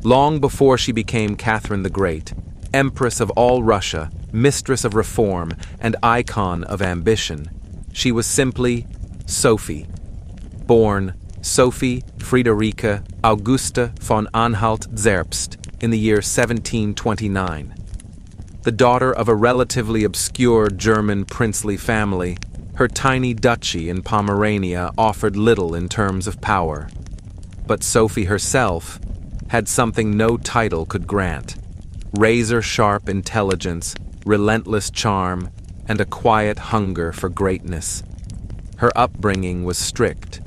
Long before she became Catherine the Great, Empress of all Russia, mistress of reform, and icon of ambition, she was simply Sophie. Born Sophie Friederike Augusta von Anhalt-Zerbst in the year 1729. The daughter of a relatively obscure German princely family, her tiny duchy in Pomerania offered little in terms of power. But Sophie herself had something no title could grant: razor-sharp intelligence, relentless charm, and a quiet hunger for greatness. Her upbringing was strict.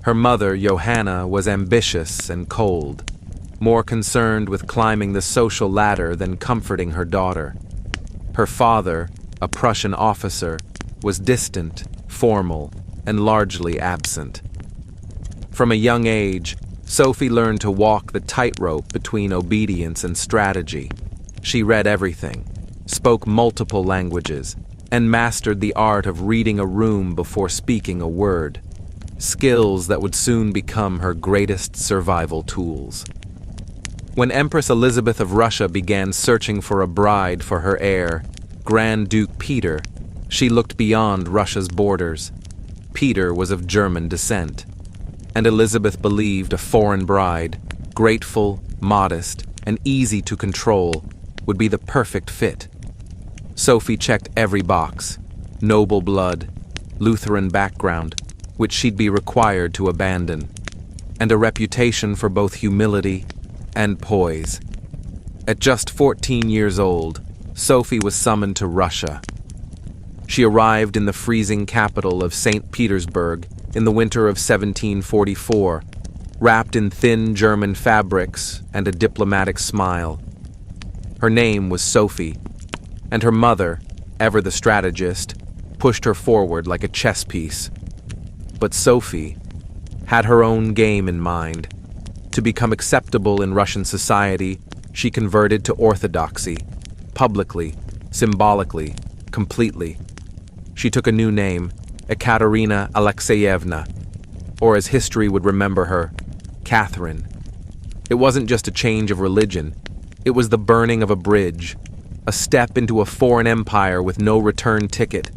Her mother, Johanna, was ambitious and cold, more concerned with climbing the social ladder than comforting her daughter. Her father, a Prussian officer, was distant, formal, and largely absent. From a young age, Sophie learned to walk the tightrope between obedience and strategy. She read everything, spoke multiple languages, and mastered the art of reading a room before speaking a word, skills that would soon become her greatest survival tools. When Empress Elizabeth of Russia began searching for a bride for her heir, Grand Duke Peter, she looked beyond Russia's borders. Peter was of German descent, and Elizabeth believed a foreign bride, grateful, modest, and easy to control, would be the perfect fit. Sophie checked every box: noble blood, Lutheran background, which she'd be required to abandon, and a reputation for both humility and poise. At just 14 years old, Sophie was summoned to Russia. She arrived in the freezing capital of St. Petersburg in the winter of 1744, wrapped in thin German fabrics and a diplomatic smile. Her name was Sophie, and her mother, ever the strategist, pushed her forward like a chess piece. But Sophie had her own game in mind. To become acceptable in Russian society, she converted to orthodoxy, publicly, symbolically, completely. She took a new name, Ekaterina Alexeyevna, or as history would remember her, Catherine. It wasn't just a change of religion, it was the burning of a bridge, a step into a foreign empire with no return ticket.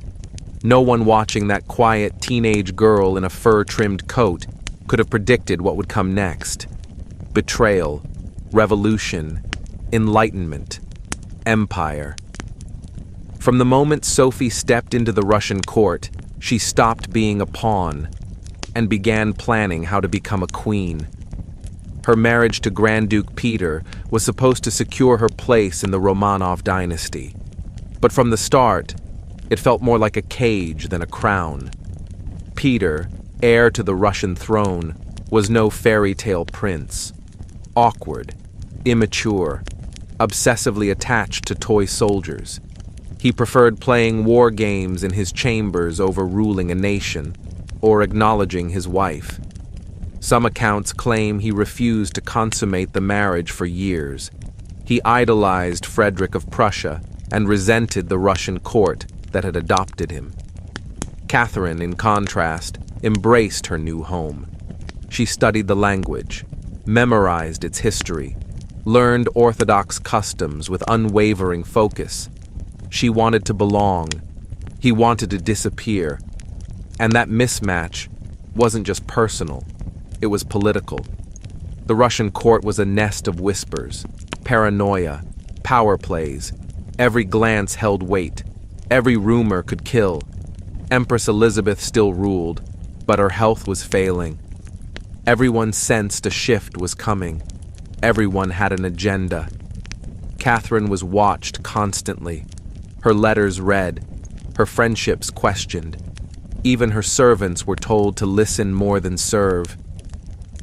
No one watching that quiet teenage girl in a fur-trimmed coat could have predicted what would come next. Betrayal, revolution, enlightenment, empire. From the moment Sophie stepped into the Russian court, she stopped being a pawn and began planning how to become a queen. Her marriage to Grand Duke Peter was supposed to secure her place in the Romanov dynasty. But from the start, it felt more like a cage than a crown. Peter, heir to the Russian throne, was no fairy tale prince. Awkward, immature, obsessively attached to toy soldiers. He preferred playing war games in his chambers over ruling a nation, or acknowledging his wife. Some accounts claim he refused to consummate the marriage for years. He idolized Frederick of Prussia and resented the Russian court that had adopted him. Catherine, in contrast, embraced her new home. She studied the language, memorized its history, learned Orthodox customs with unwavering focus. She wanted to belong. He wanted to disappear. And that mismatch wasn't just personal, it was political. The Russian court was a nest of whispers, paranoia, power plays. Every glance held weight. Every rumor could kill. Empress Elizabeth still ruled, but her health was failing. Everyone sensed a shift was coming. Everyone had an agenda. Catherine was watched constantly. Her letters read, her friendships questioned. Even her servants were told to listen more than serve.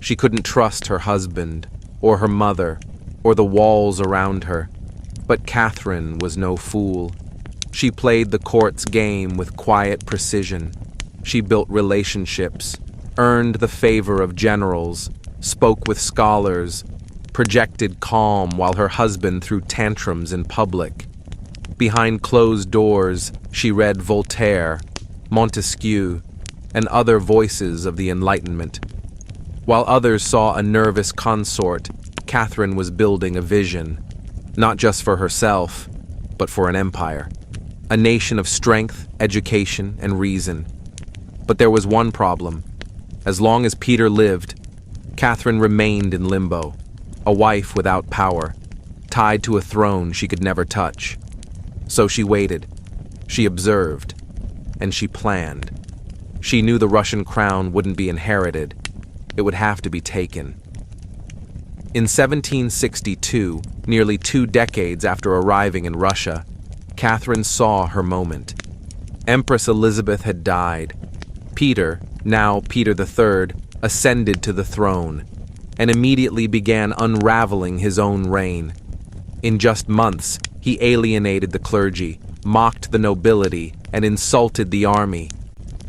She couldn't trust her husband, or her mother, or the walls around her. But Catherine was no fool. She played the court's game with quiet precision. She built relationships, earned the favor of generals, spoke with scholars, projected calm while her husband threw tantrums in public. Behind closed doors, she read Voltaire, Montesquieu, and other voices of the Enlightenment. While others saw a nervous consort, Catherine was building a vision, not just for herself, but for an empire. A nation of strength, education, and reason. But there was one problem. As long as Peter lived, Catherine remained in limbo, a wife without power, tied to a throne she could never touch. So she waited, she observed, and she planned. She knew the Russian crown wouldn't be inherited, it would have to be taken. In 1762, nearly 2 decades after arriving in Russia, Catherine saw her moment. Empress Elizabeth had died. Peter, now Peter III, ascended to the throne, and immediately began unraveling his own reign. In just months, he alienated the clergy, mocked the nobility, and insulted the army.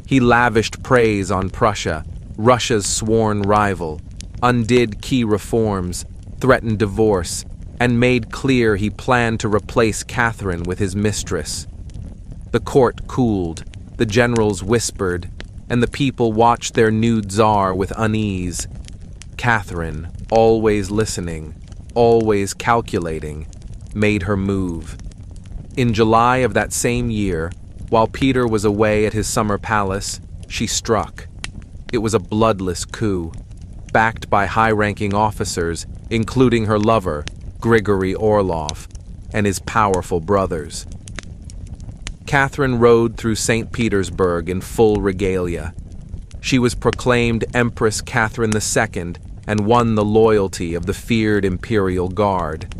He lavished praise on Prussia, Russia's sworn rival, undid key reforms, threatened divorce, and made clear he planned to replace Catherine with his mistress. The court cooled, the generals whispered, and the people watched their new czar with unease. Catherine, always listening, always calculating, made her move. In July of that same year, while Peter was away at his summer palace, she struck. It was a bloodless coup, backed by high-ranking officers, including her lover, Grigory Orlov, and his powerful brothers. Catherine rode through St. Petersburg in full regalia. She was proclaimed Empress Catherine II and won the loyalty of the feared Imperial Guard.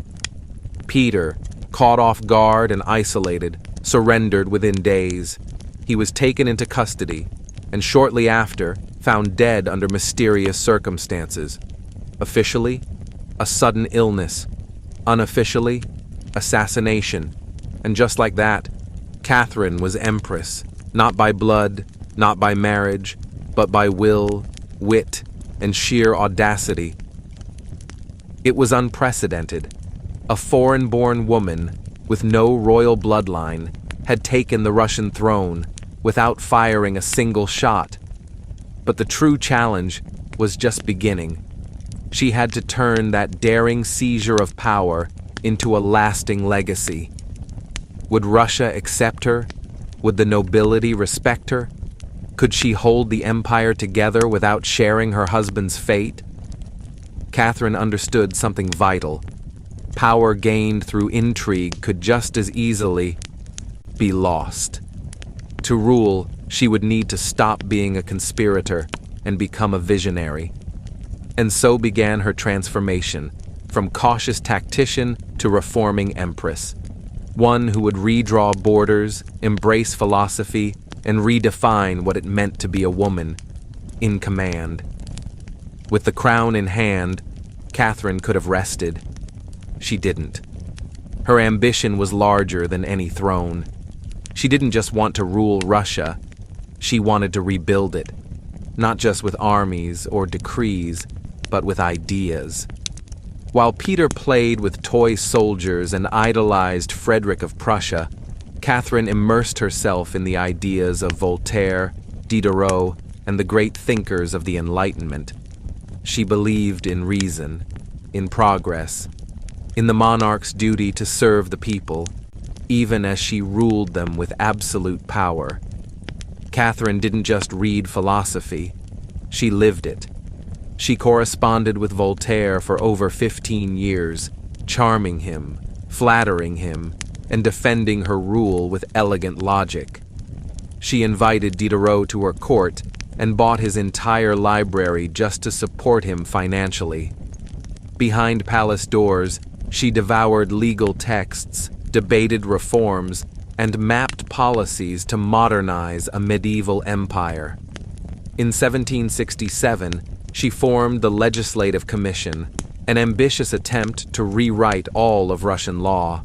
Peter, caught off guard and isolated, surrendered within days. He was taken into custody, and shortly after, found dead under mysterious circumstances. Officially, a sudden illness. Unofficially, assassination. And just like that, Catherine was empress, not by blood, not by marriage, but by will, wit, and sheer audacity. It was unprecedented. A foreign-born woman, with no royal bloodline, had taken the Russian throne without firing a single shot. But the true challenge was just beginning. She had to turn that daring seizure of power into a lasting legacy. Would Russia accept her? Would the nobility respect her? Could she hold the empire together without sharing her husband's fate? Catherine understood something vital. Power gained through intrigue could just as easily be lost. To rule, she would need to stop being a conspirator and become a visionary. And so began her transformation, from cautious tactician to reforming empress. One who would redraw borders, embrace philosophy, and redefine what it meant to be a woman in command. With the crown in hand, Catherine could have rested. She didn't. Her ambition was larger than any throne. She didn't just want to rule Russia, she wanted to rebuild it, not just with armies or decrees, but with ideas. While Peter played with toy soldiers and idolized Frederick of Prussia, Catherine immersed herself in the ideas of Voltaire, Diderot, and the great thinkers of the Enlightenment. She believed in reason, in progress, in the monarch's duty to serve the people, even as she ruled them with absolute power. Catherine didn't just read philosophy, she lived it. She corresponded with Voltaire for over 15 years, charming him, flattering him, and defending her rule with elegant logic. She invited Diderot to her court and bought his entire library just to support him financially. Behind palace doors, she devoured legal texts, debated reforms, and mapped policies to modernize a medieval empire. In 1767, she formed the Legislative Commission, an ambitious attempt to rewrite all of Russian law.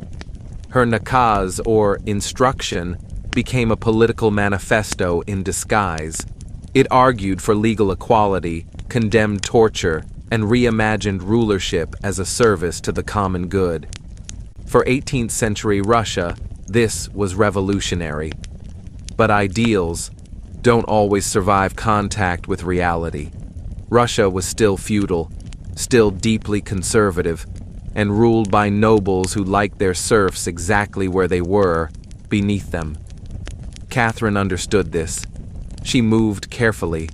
Her nakaz, or instruction, became a political manifesto in disguise. It argued for legal equality, condemned torture, and reimagined rulership as a service to the common good. For 18th century Russia, this was revolutionary. But ideals don't always survive contact with reality. Russia was still feudal. still deeply conservative, and ruled by nobles who liked their serfs exactly where they were, beneath them. Catherine understood this. She moved carefully.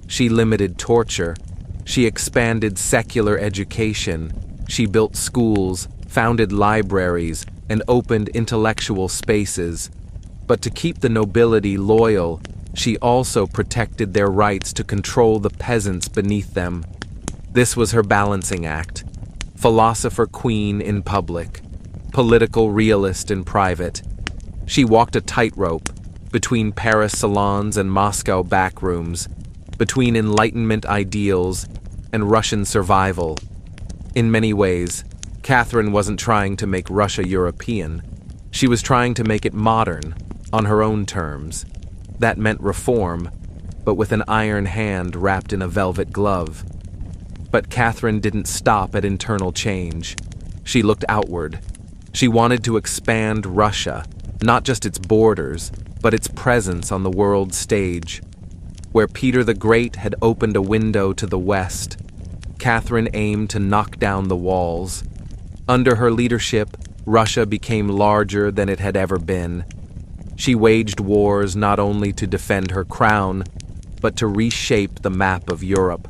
She limited torture. She expanded secular education. She built schools, founded libraries, and opened intellectual spaces. But to keep the nobility loyal, she also protected their rights to control the peasants beneath them. This was her balancing act. Philosopher queen in public, political realist in private. She walked a tightrope between Paris salons and Moscow backrooms, between Enlightenment ideals and Russian survival. In many ways, Catherine wasn't trying to make Russia European. She was trying to make it modern, on her own terms. That meant reform, but with an iron hand wrapped in a velvet glove. But Catherine didn't stop at internal change. She looked outward. She wanted to expand Russia, not just its borders, but its presence on the world stage. Where Peter the Great had opened a window to the west, Catherine aimed to knock down the walls. Under her leadership, Russia became larger than it had ever been. She waged wars not only to defend her crown, but to reshape the map of Europe.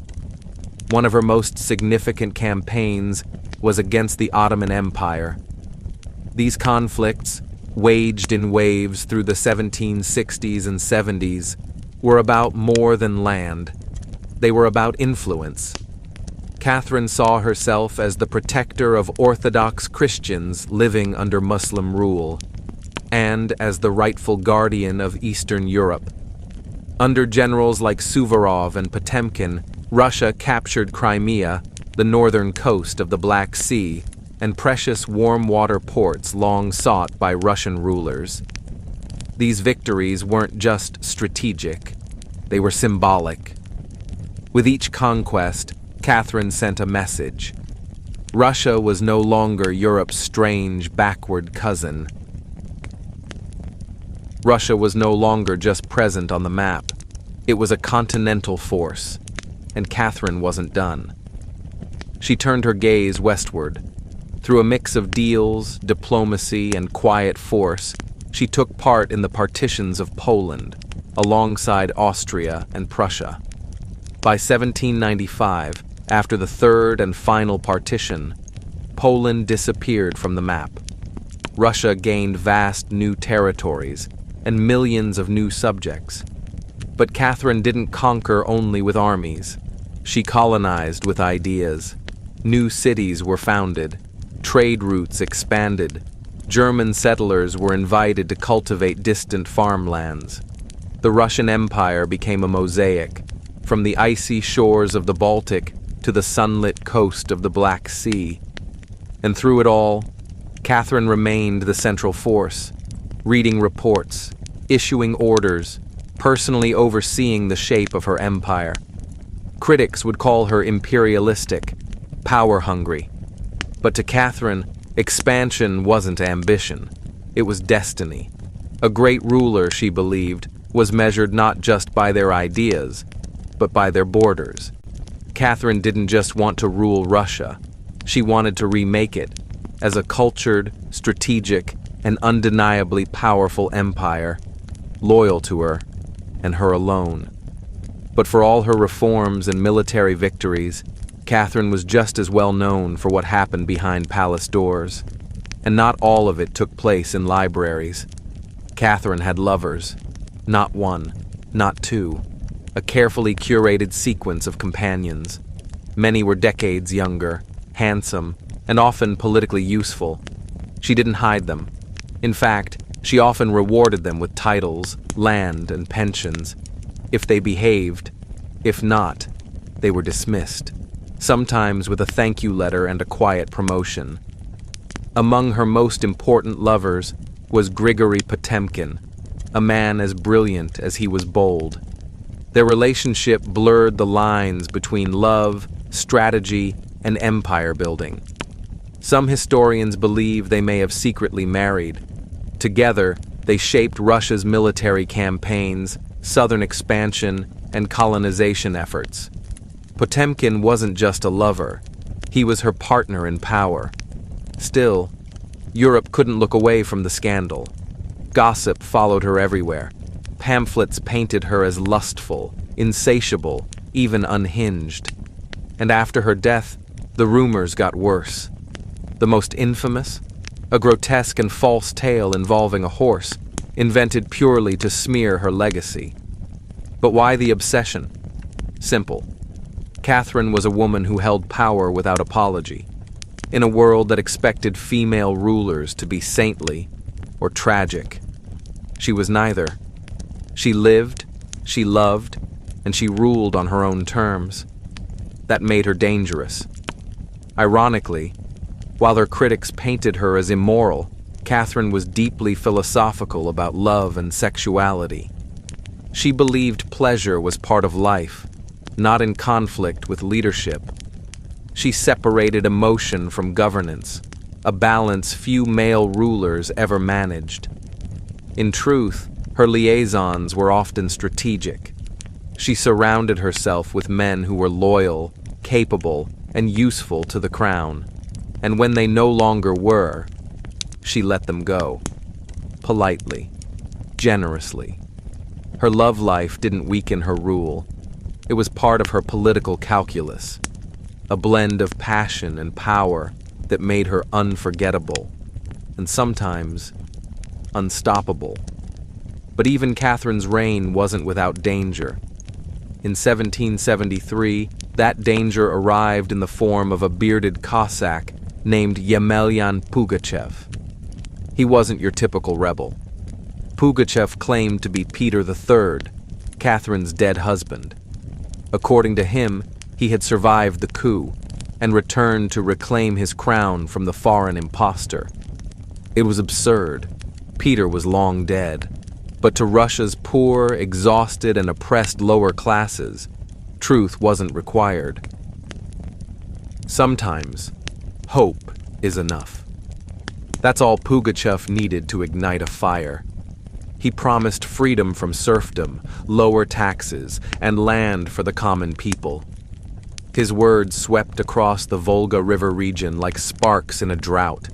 One of her most significant campaigns was against the Ottoman Empire. These conflicts, waged in waves through the 1760s and 70s, were about more than land. They were about influence. Catherine saw herself as the protector of Orthodox Christians living under Muslim rule, and as the rightful guardian of Eastern Europe. Under generals like Suvorov and Potemkin, Russia captured Crimea, the northern coast of the Black Sea, and precious warm-water ports long sought by Russian rulers. These victories weren't just strategic, they were symbolic. With each conquest, Catherine sent a message. Russia was no longer Europe's strange, backward cousin. Russia was no longer just present on the map. It was a continental force, and Catherine wasn't done. She turned her gaze westward. Through a mix of deals, diplomacy, and quiet force, she took part in the partitions of Poland, alongside Austria and Prussia. By 1795, after the third and final partition, Poland disappeared from the map. Russia gained vast new territories and millions of new subjects. But Catherine didn't conquer only with armies. She colonized with ideas. New cities were founded. Trade routes expanded. German settlers were invited to cultivate distant farmlands. The Russian Empire became a mosaic, from the icy shores of the Baltic to the sunlit coast of the Black Sea. And through it all, Catherine remained the central force, reading reports, issuing orders, personally overseeing the shape of her empire. Critics would call her imperialistic, power-hungry. But to Catherine, expansion wasn't ambition. It was destiny. A great ruler, she believed, was measured not just by their ideas, but by their borders. Catherine didn't just want to rule Russia. She wanted to remake it as a cultured, strategic, and undeniably powerful empire, loyal to her, and her alone. But for all her reforms and military victories, Catherine was just as well known for what happened behind palace doors. And not all of it took place in libraries. Catherine had lovers. Not one, not two. A carefully curated sequence of companions. Many were decades younger, handsome, and often politically useful. She didn't hide them. In fact, she often rewarded them with titles, land, and pensions. If they behaved, if not, they were dismissed, sometimes with a thank you letter and a quiet promotion. Among her most important lovers was Grigory Potemkin, a man as brilliant as he was bold. Their relationship blurred the lines between love, strategy, and empire building. Some historians believe they may have secretly married. Together, they shaped Russia's military campaigns, southern expansion, and colonization efforts. Potemkin wasn't just a lover, He was her partner in power. Still, Europe couldn't look away from the scandal. Gossip followed her everywhere. Pamphlets painted her as lustful, insatiable, even unhinged. And after her death, the rumors got worse. The most infamous? A grotesque and false tale involving a horse, invented purely to smear her legacy. But why the obsession? Simple. Catherine was a woman who held power without apology, in a world that expected female rulers to be saintly or tragic. She was neither. She lived, she loved, and she ruled on her own terms. That made her dangerous. Ironically, while her critics painted her as immoral, Catherine was deeply philosophical about love and sexuality. She believed pleasure was part of life, not in conflict with leadership. She separated emotion from governance, a balance few male rulers ever managed. In truth, her liaisons were often strategic. She surrounded herself with men who were loyal, capable, and useful to the crown, and when they no longer were, she let them go. Politely, generously. Her love life didn't weaken her rule. It was part of her political calculus, a blend of passion and power that made her unforgettable, and sometimes unstoppable. But even Catherine's reign wasn't without danger. In 1773, that danger arrived in the form of a bearded Cossack named Yemelyan Pugachev. He wasn't your typical rebel. Pugachev claimed to be Peter III, Catherine's dead husband. According to him, he had survived the coup and returned to reclaim his crown from the foreign impostor. It was absurd. Peter was long dead. But to Russia's poor, exhausted, and oppressed lower classes, truth wasn't required. Sometimes, hope is enough. That's all Pugachev needed to ignite a fire. He promised freedom from serfdom, lower taxes, and land for the common people. His words swept across the Volga River region like sparks in a drought.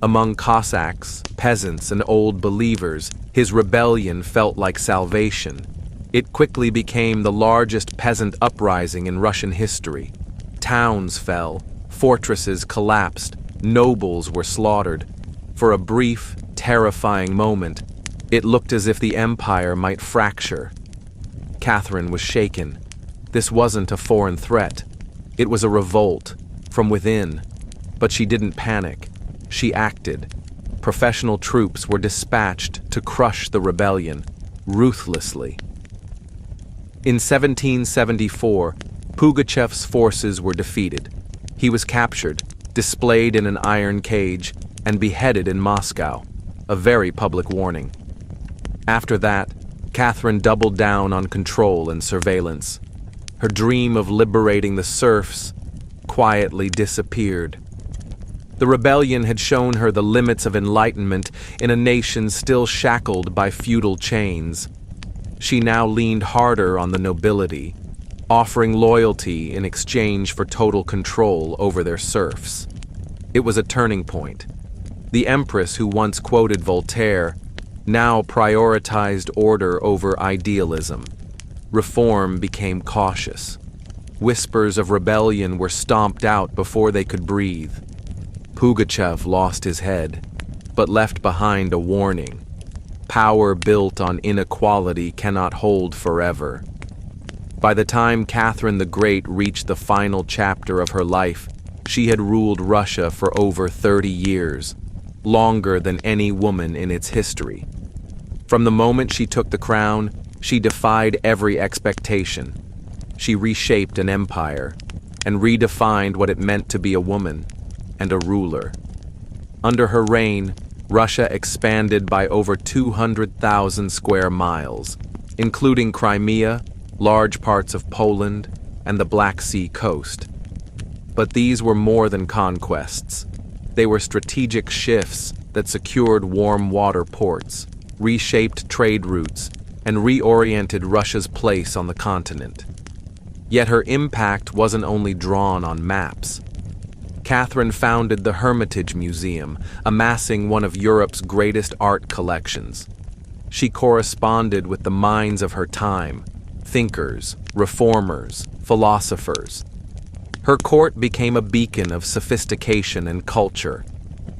Among Cossacks, peasants, and old believers, his rebellion felt like salvation. It quickly became the largest peasant uprising in Russian history. Towns fell, fortresses collapsed, nobles were slaughtered. For a brief, terrifying moment, it looked as if the empire might fracture. Catherine was shaken. This wasn't a foreign threat. It was a revolt from within. But she didn't panic. She acted. Professional troops were dispatched to crush the rebellion, ruthlessly. In 1774, Pugachev's forces were defeated. He was captured, displayed in an iron cage, and beheaded in Moscow, a very public warning. After that, Catherine doubled down on control and surveillance. Her dream of liberating the serfs quietly disappeared. The rebellion had shown her the limits of enlightenment in a nation still shackled by feudal chains. She now leaned harder on the nobility, offering loyalty in exchange for total control over their serfs. It was a turning point. The empress who once quoted Voltaire now prioritized order over idealism. Reform became cautious. Whispers of rebellion were stomped out before they could breathe. Pugachev lost his head, but left behind a warning. Power built on inequality cannot hold forever. By the time Catherine the Great reached the final chapter of her life, she had ruled Russia for over 30 years, longer than any woman in its history. From the moment she took the crown, she defied every expectation. She reshaped an empire and redefined what it meant to be a woman and a ruler. Under her reign, Russia expanded by over 200,000 square miles, including Crimea, large parts of Poland, and the Black Sea coast. But these were more than conquests. They were strategic shifts that secured warm water ports, reshaped trade routes, and reoriented Russia's place on the continent. Yet her impact wasn't only drawn on maps. Catherine founded the Hermitage Museum, amassing one of Europe's greatest art collections. She corresponded with the minds of her time, thinkers, reformers, philosophers. Her court became a beacon of sophistication and culture.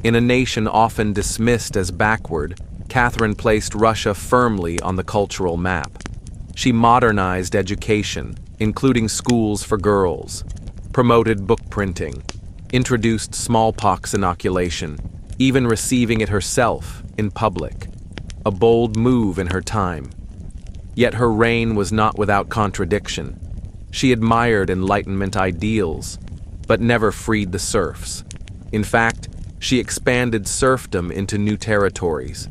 In a nation often dismissed as backward, Catherine placed Russia firmly on the cultural map. She modernized education, including schools for girls, promoted book printing, introduced smallpox inoculation, even receiving it herself in public. A bold move in her time. Yet her reign was not without contradiction. She admired Enlightenment ideals, but never freed the serfs. In fact, she expanded serfdom into new territories.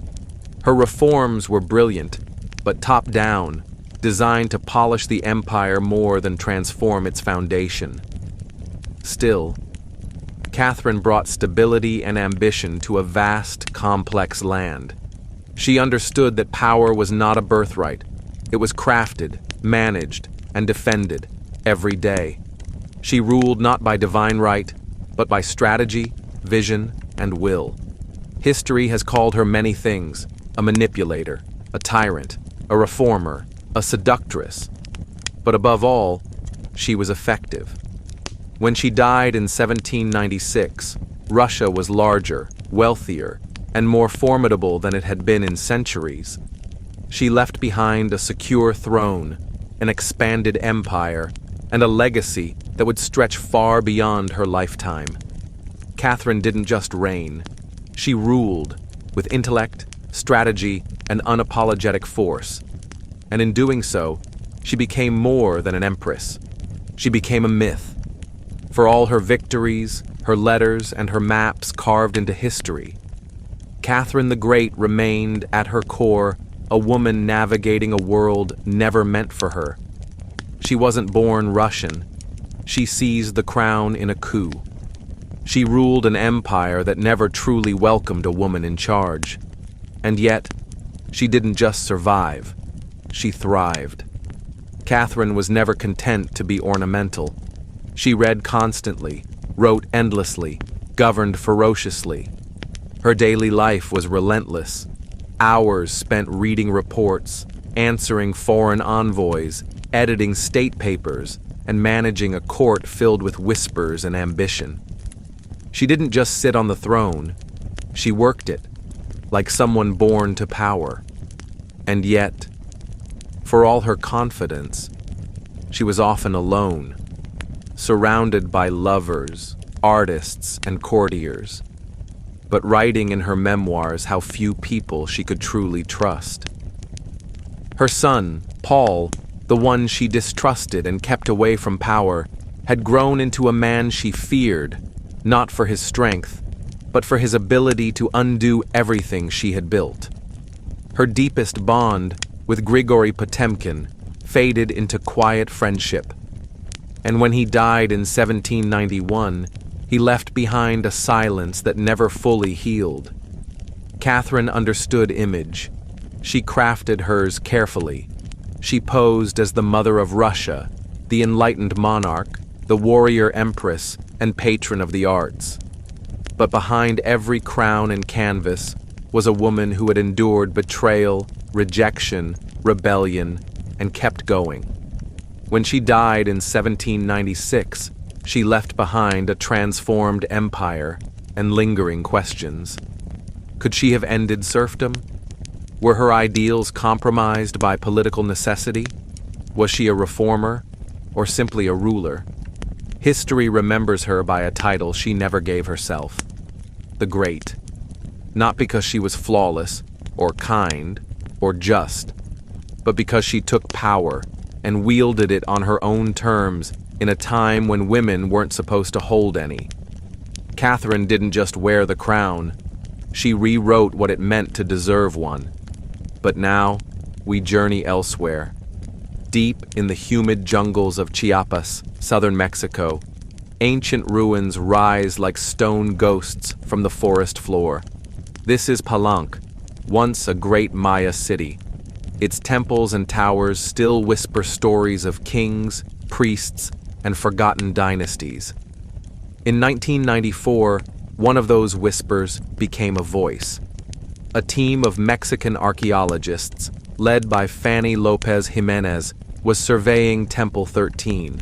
Her reforms were brilliant, but top-down, designed to polish the empire more than transform its foundation. Still, Catherine brought stability and ambition to a vast, complex land. She understood that power was not a birthright. It was crafted, managed, and defended every day. She ruled not by divine right, but by strategy, vision, and will. History has called her many things: a manipulator, a tyrant, a reformer, a seductress. But above all, she was effective. When she died in 1796, Russia was larger, wealthier, and more formidable than it had been in centuries. She left behind a secure throne, an expanded empire, and a legacy that would stretch far beyond her lifetime. Catherine didn't just reign. She ruled with intellect, strategy, and unapologetic force. And in doing so, she became more than an empress. She became a myth. For all her victories, her letters, and her maps carved into history, Catherine the Great remained, at her core, a woman navigating a world never meant for her. She wasn't born Russian. She seized the crown in a coup. She ruled an empire that never truly welcomed a woman in charge. And yet, she didn't just survive. She thrived. Catherine was never content to be ornamental. She read constantly, wrote endlessly, governed ferociously. Her daily life was relentless. Hours spent reading reports, answering foreign envoys, editing state papers, and managing a court filled with whispers and ambition. She didn't just sit on the throne. She worked it, like someone born to power. And yet, for all her confidence, she was often alone, surrounded by lovers, artists, and courtiers, but writing in her memoirs how few people she could truly trust. Her son, Paul, the one she distrusted and kept away from power, had grown into a man she feared, not for his strength, but for his ability to undo everything she had built. Her deepest bond with Grigory Potemkin faded into quiet friendship. And when he died in 1791, he left behind a silence that never fully healed. Catherine understood image. She crafted hers carefully. She posed as the mother of Russia, the enlightened monarch, the warrior empress, and patron of the arts. But behind every crown and canvas was a woman who had endured betrayal, rejection, rebellion, and kept going. When she died in 1796, she left behind a transformed empire and lingering questions. Could she have ended serfdom? Were her ideals compromised by political necessity? Was she a reformer, or simply a ruler? History remembers her by a title she never gave herself: the Great. Not because she was flawless, or kind, or just, but because she took power and wielded it on her own terms in a time when women weren't supposed to hold any. Catherine didn't just wear the crown, she rewrote what it meant to deserve one. But now, we journey elsewhere. Deep in the humid jungles of Chiapas, southern Mexico, ancient ruins rise like stone ghosts from the forest floor. This is Palenque, once a great Maya city. Its temples and towers still whisper stories of kings, priests, and forgotten dynasties. In 1994, one of those whispers became a voice. A team of Mexican archaeologists, led by Fanny Lopez Jimenez, was surveying Temple 13,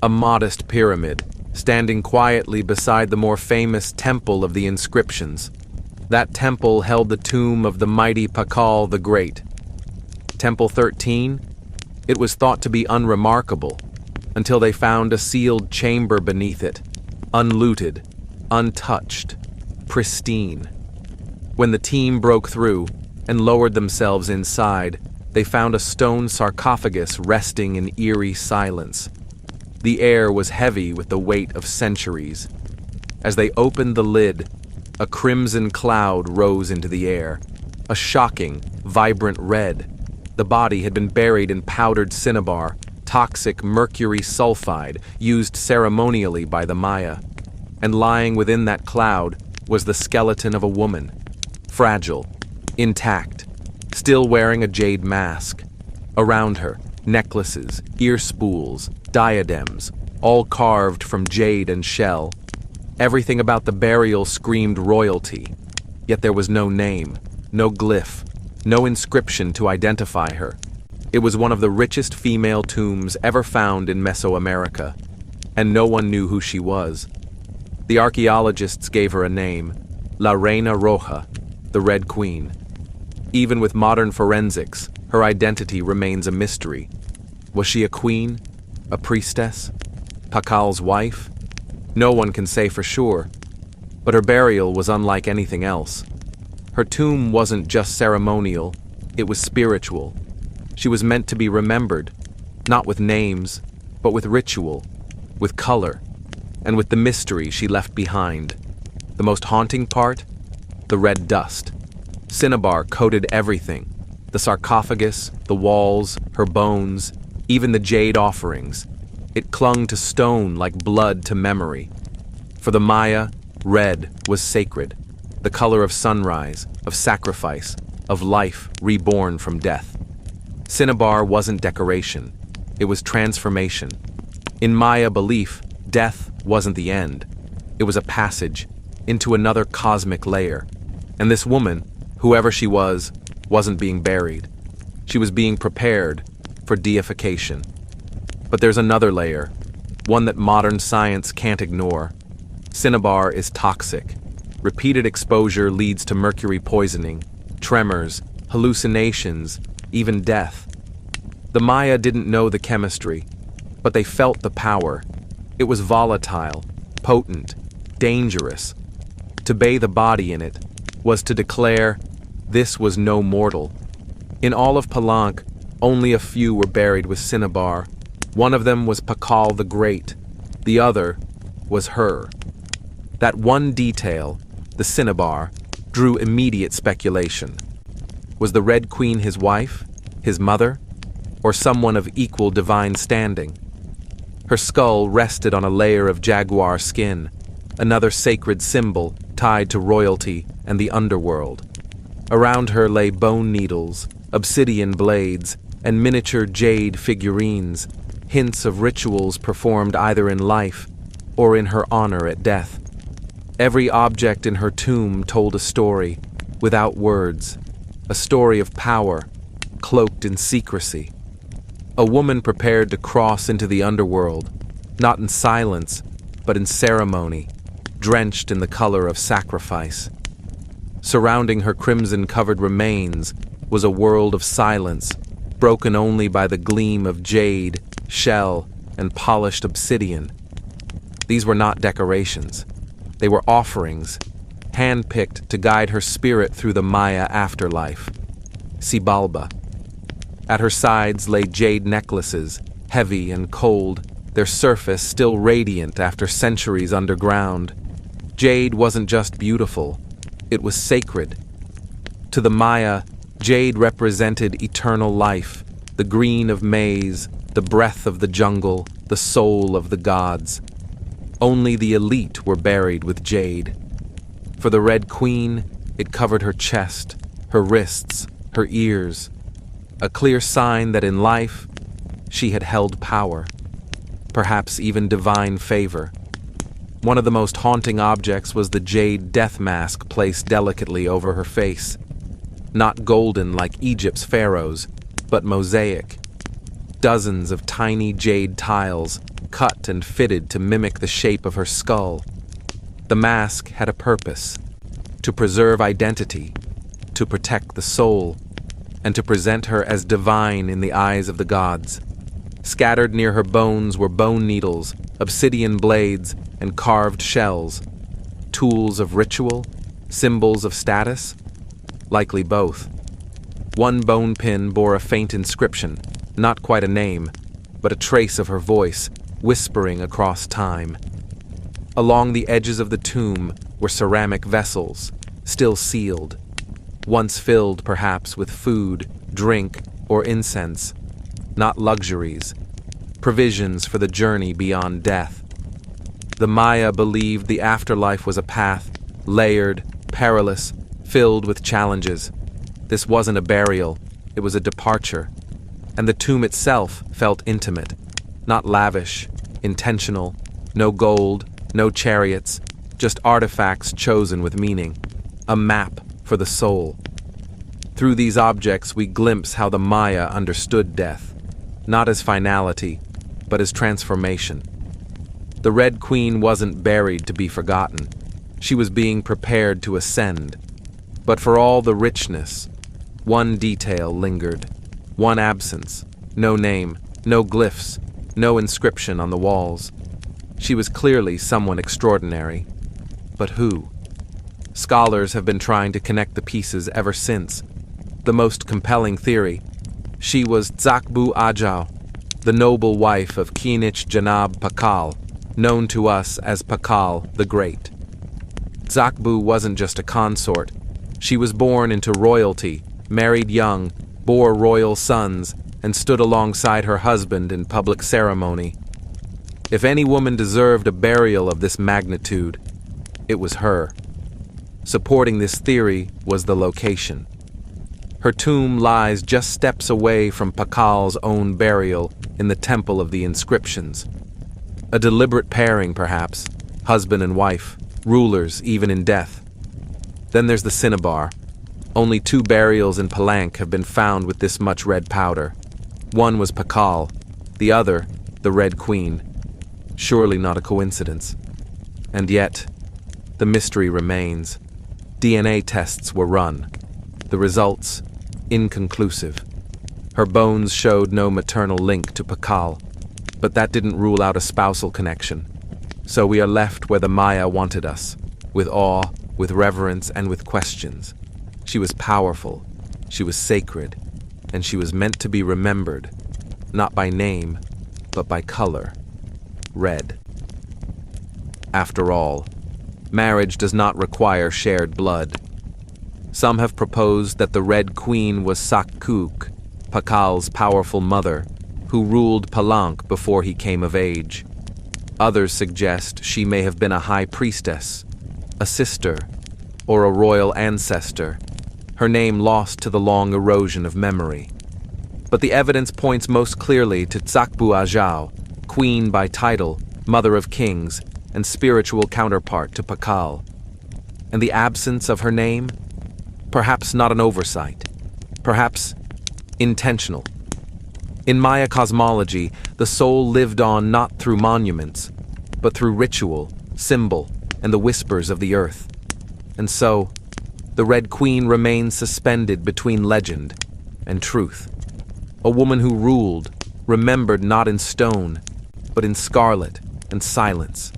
a modest pyramid, standing quietly beside the more famous Temple of the Inscriptions. That temple held the tomb of the mighty Pakal the Great. Temple 13? It was thought to be unremarkable, until they found a sealed chamber beneath it, unlooted, untouched, pristine. When the team broke through and lowered themselves inside, they found a stone sarcophagus resting in eerie silence. The air was heavy with the weight of centuries. As they opened the lid, a crimson cloud rose into the air, a shocking, vibrant red. The body had been buried in powdered cinnabar, toxic mercury sulfide used ceremonially by the Maya. And lying within that cloud was the skeleton of a woman, fragile, intact, still wearing a jade mask. Around her, necklaces, ear spools, diadems, all carved from jade and shell. Everything about the burial screamed royalty, yet there was no name, no glyph, no inscription to identify her. It was one of the richest female tombs ever found in Mesoamerica, and no one knew who she was. The archaeologists gave her a name, La Reina Roja, the Red Queen. Even with modern forensics, her identity remains a mystery. Was she a queen? A priestess? Pakal's wife? No one can say for sure, but her burial was unlike anything else. Her tomb wasn't just ceremonial, it was spiritual. She was meant to be remembered, not with names, but with ritual, with color, and with the mystery she left behind. The most haunting part? The red dust. Cinnabar coated everything. The sarcophagus, the walls, her bones, even the jade offerings. It clung to stone like blood to memory. For the Maya, red was sacred, the color of sunrise, of sacrifice, of life reborn from death. Cinnabar wasn't decoration, it was transformation. In Maya belief, death wasn't the end. It was a passage into another cosmic layer. And this woman, whoever she was, wasn't being buried. She was being prepared for deification. But there's another layer, one that modern science can't ignore. Cinnabar is toxic. Repeated exposure leads to mercury poisoning, tremors, hallucinations, even death. The Maya didn't know the chemistry, but they felt the power. It was volatile, potent, dangerous. To bathe a body in it was to declare this was no mortal. In all of Palenque, only a few were buried with cinnabar. One of them was Pakal the Great. The other was her. That one detail, the cinnabar, drew immediate speculation. Was the Red Queen his wife, his mother, or someone of equal divine standing? Her skull rested on a layer of jaguar skin, another sacred symbol tied to royalty and the underworld. Around her lay bone needles, obsidian blades, and miniature jade figurines, hints of rituals performed either in life or in her honor at death. Every object in her tomb told a story, without words, a story of power, cloaked in secrecy. A woman prepared to cross into the underworld, not in silence, but in ceremony, drenched in the color of sacrifice. Surrounding her crimson-covered remains was a world of silence, broken only by the gleam of jade, shell, and polished obsidian. These were not decorations. They were offerings, hand-picked to guide her spirit through the Maya afterlife. Xibalba. At her sides lay jade necklaces, heavy and cold, their surface still radiant after centuries underground. Jade wasn't just beautiful, it was sacred. To the Maya, jade represented eternal life, the green of maize, the breath of the jungle, the soul of the gods. Only the elite were buried with jade. For the Red Queen, it covered her chest, her wrists, her ears, a clear sign that in life, she had held power, perhaps even divine favor. One of the most haunting objects was the jade death mask placed delicately over her face. Not golden like Egypt's pharaohs, but mosaic. Dozens of tiny jade tiles, cut and fitted to mimic the shape of her skull. The mask had a purpose: to preserve identity, to protect the soul, and to present her as divine in the eyes of the gods. Scattered near her bones were bone needles, obsidian blades, and carved shells. Tools of ritual? Symbols of status? Likely both. One bone pin bore a faint inscription, not quite a name, but a trace of her voice, whispering across time. Along the edges of the tomb were ceramic vessels, still sealed, once filled perhaps with food, drink, or incense. Not luxuries, provisions for the journey beyond death. The Maya believed the afterlife was a path, layered, perilous, filled with challenges. This wasn't a burial, it was a departure. And the tomb itself felt intimate, not lavish, intentional, no gold, no chariots, just artifacts chosen with meaning, a map for the soul. Through these objects we glimpse how the Maya understood death, not as finality, but as transformation. The Red Queen wasn't buried to be forgotten. She was being prepared to ascend. But for all the richness, one detail lingered, one absence, no name, no glyphs, no inscription on the walls. She was clearly someone extraordinary. But who? Scholars have been trying to connect the pieces ever since. The most compelling theory: she was Zakbu Ajau, the noble wife of Kinich Janab Pakal, known to us as Pakal the Great. Zakbu wasn't just a consort. She was born into royalty, married young, bore royal sons, and stood alongside her husband in public ceremony. If any woman deserved a burial of this magnitude, it was her. Supporting this theory was the location. Her tomb lies just steps away from Pakal's own burial in the Temple of the Inscriptions. A deliberate pairing, perhaps, husband and wife, rulers even in death. Then there's the cinnabar. Only 2 burials in Palanque have been found with this much red powder. One was Pakal, the other, the Red Queen. Surely not a coincidence. And yet, the mystery remains. DNA tests were run. The results, inconclusive. Her bones showed no maternal link to Pakal, but that didn't rule out a spousal connection. So we are left where the Maya wanted us, with awe, with reverence, and with questions. She was powerful, she was sacred, and she was meant to be remembered, not by name, but by color. Red. After all, marriage does not require shared blood. Some have proposed that the Red Queen was Coup, Pakal's powerful mother, who ruled Palanque before he came of age. Others suggest she may have been a high priestess, a sister, or a royal ancestor, her name lost to the long erosion of memory. But the evidence points most clearly to Zakbu Ajau, queen by title, mother of kings, and spiritual counterpart to Pakal. And the absence of her name? Perhaps not an oversight. Perhaps intentional. In Maya cosmology, the soul lived on not through monuments, but through ritual, symbol, and the whispers of the earth. And so, the Red Queen remains suspended between legend and truth. A woman who ruled, remembered not in stone, but in scarlet and silence.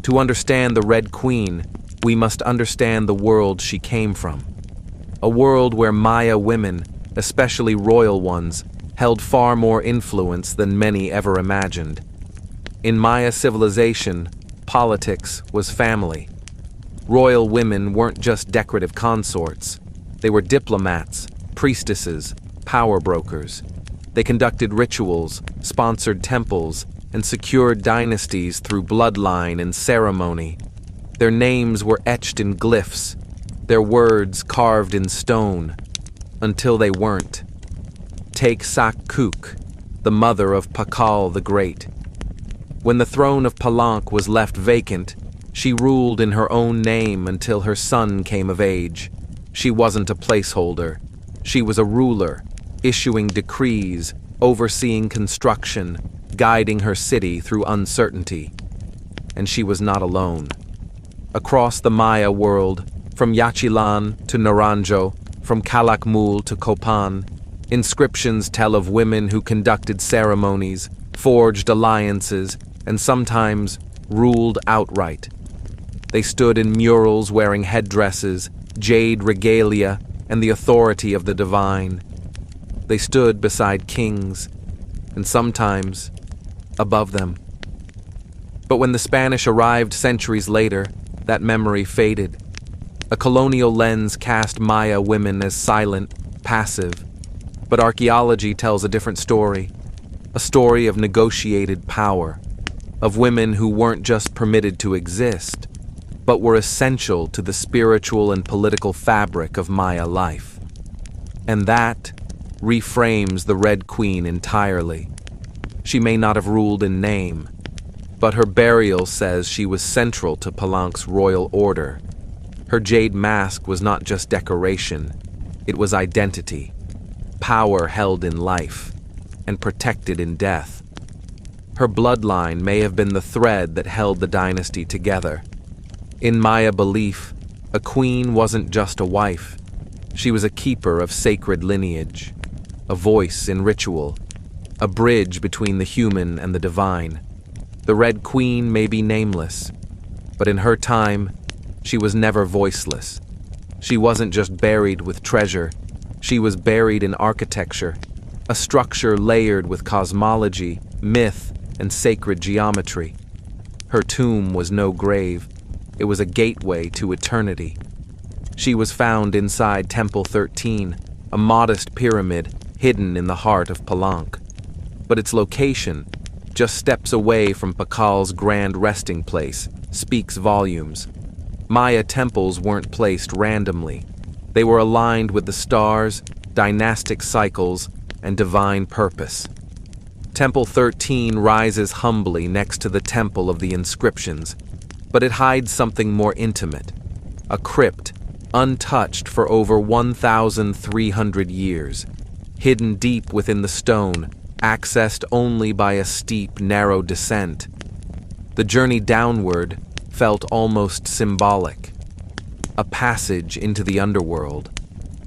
To understand the Red Queen, we must understand the world she came from. A world where Maya women, especially royal ones, held far more influence than many ever imagined. In Maya civilization, politics was family. Royal women weren't just decorative consorts. They were diplomats, priestesses, power brokers. They conducted rituals, sponsored temples, and secured dynasties through bloodline and ceremony. Their names were etched in glyphs, their words carved in stone, until they weren't. Take Coup, the mother of Pakal the Great. When the throne of Palanque was left vacant, she ruled in her own name until her son came of age. She wasn't a placeholder. She was a ruler, issuing decrees, overseeing construction, guiding her city through uncertainty. And she was not alone. Across the Maya world, from Yaxchilan to Naranjo, from Calakmul to Copan, inscriptions tell of women who conducted ceremonies, forged alliances, and sometimes ruled outright. They stood in murals wearing headdresses, jade regalia, and the authority of the divine. They stood beside kings, and sometimes above them. But when the Spanish arrived centuries later, that memory faded. A colonial lens cast Maya women as silent, passive. But archaeology tells a different story. A story of negotiated power, of women who weren't just permitted to exist, but were essential to the spiritual and political fabric of Maya life. And that reframes the Red Queen entirely. She may not have ruled in name, but her burial says she was central to Palanque's royal order. Her jade mask was not just decoration, it was identity, power held in life, and protected in death. Her bloodline may have been the thread that held the dynasty together. In Maya belief, a queen wasn't just a wife. She was a keeper of sacred lineage, a voice in ritual, a bridge between the human and the divine. The Red Queen may be nameless, but in her time, she was never voiceless. She wasn't just buried with treasure, she was buried in architecture, a structure layered with cosmology, myth, and sacred geometry. Her tomb was no grave, it was a gateway to eternity. She was found inside Temple 13, a modest pyramid hidden in the heart of Palanque. But its location, just steps away from Pakal's grand resting place, speaks volumes. Maya temples weren't placed randomly. They were aligned with the stars, dynastic cycles, and divine purpose. Temple 13 rises humbly next to the Temple of the Inscriptions, but it hides something more intimate, a crypt untouched for over 1,300 years, hidden deep within the stone, accessed only by a steep, narrow descent. The journey downward felt almost symbolic, a passage into the underworld.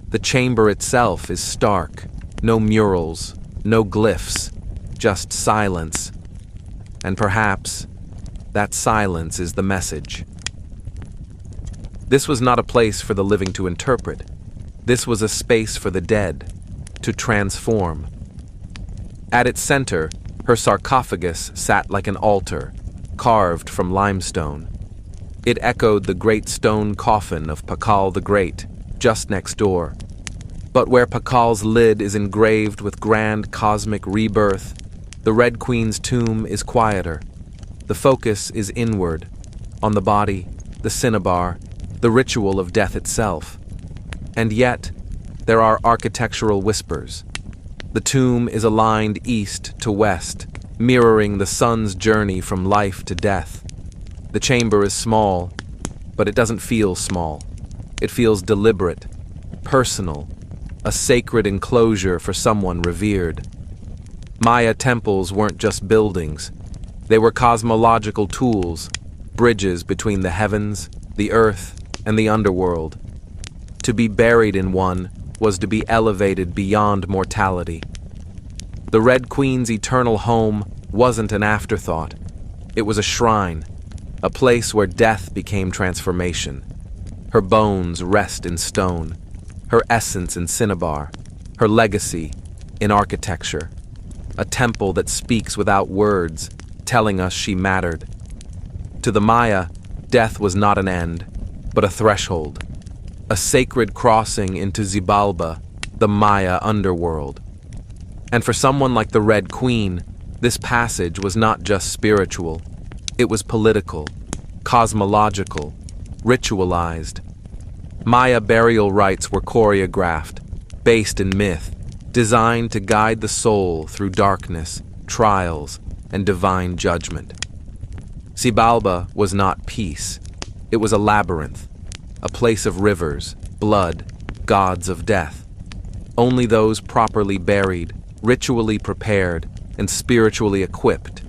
The chamber itself is stark, no murals, no glyphs, just silence. And perhaps that silence is the message. This was not a place for the living to interpret. This was a space for the dead to transform. At its center, her sarcophagus sat like an altar, carved from limestone. It echoed the great stone coffin of Pakal the Great, just next door. But where Pakal's lid is engraved with grand cosmic rebirth, the Red Queen's tomb is quieter. The focus is inward, on the body, the cinnabar, the ritual of death itself. And yet, there are architectural whispers. The tomb is aligned east to west, mirroring the sun's journey from life to death. The chamber is small, but it doesn't feel small. It feels deliberate, personal, a sacred enclosure for someone revered. Maya temples weren't just buildings. They were cosmological tools, bridges between the heavens, the earth, and the underworld. To be buried in one was to be elevated beyond mortality. The Red Queen's eternal home wasn't an afterthought. It was a shrine, a place where death became transformation. Her bones rest in stone, her essence in cinnabar, her legacy in architecture. A temple that speaks without words, telling us she mattered. To the Maya, death was not an end, but a threshold, a sacred crossing into Xibalba, the Maya underworld. And for someone like the Red Queen, this passage was not just spiritual, it was political, cosmological, ritualized. Maya burial rites were choreographed, based in myth, designed to guide the soul through darkness, trials, and divine judgment. Xibalba was not peace. It was a labyrinth, a place of rivers, blood, gods of death. Only those properly buried, ritually prepared, and spiritually equipped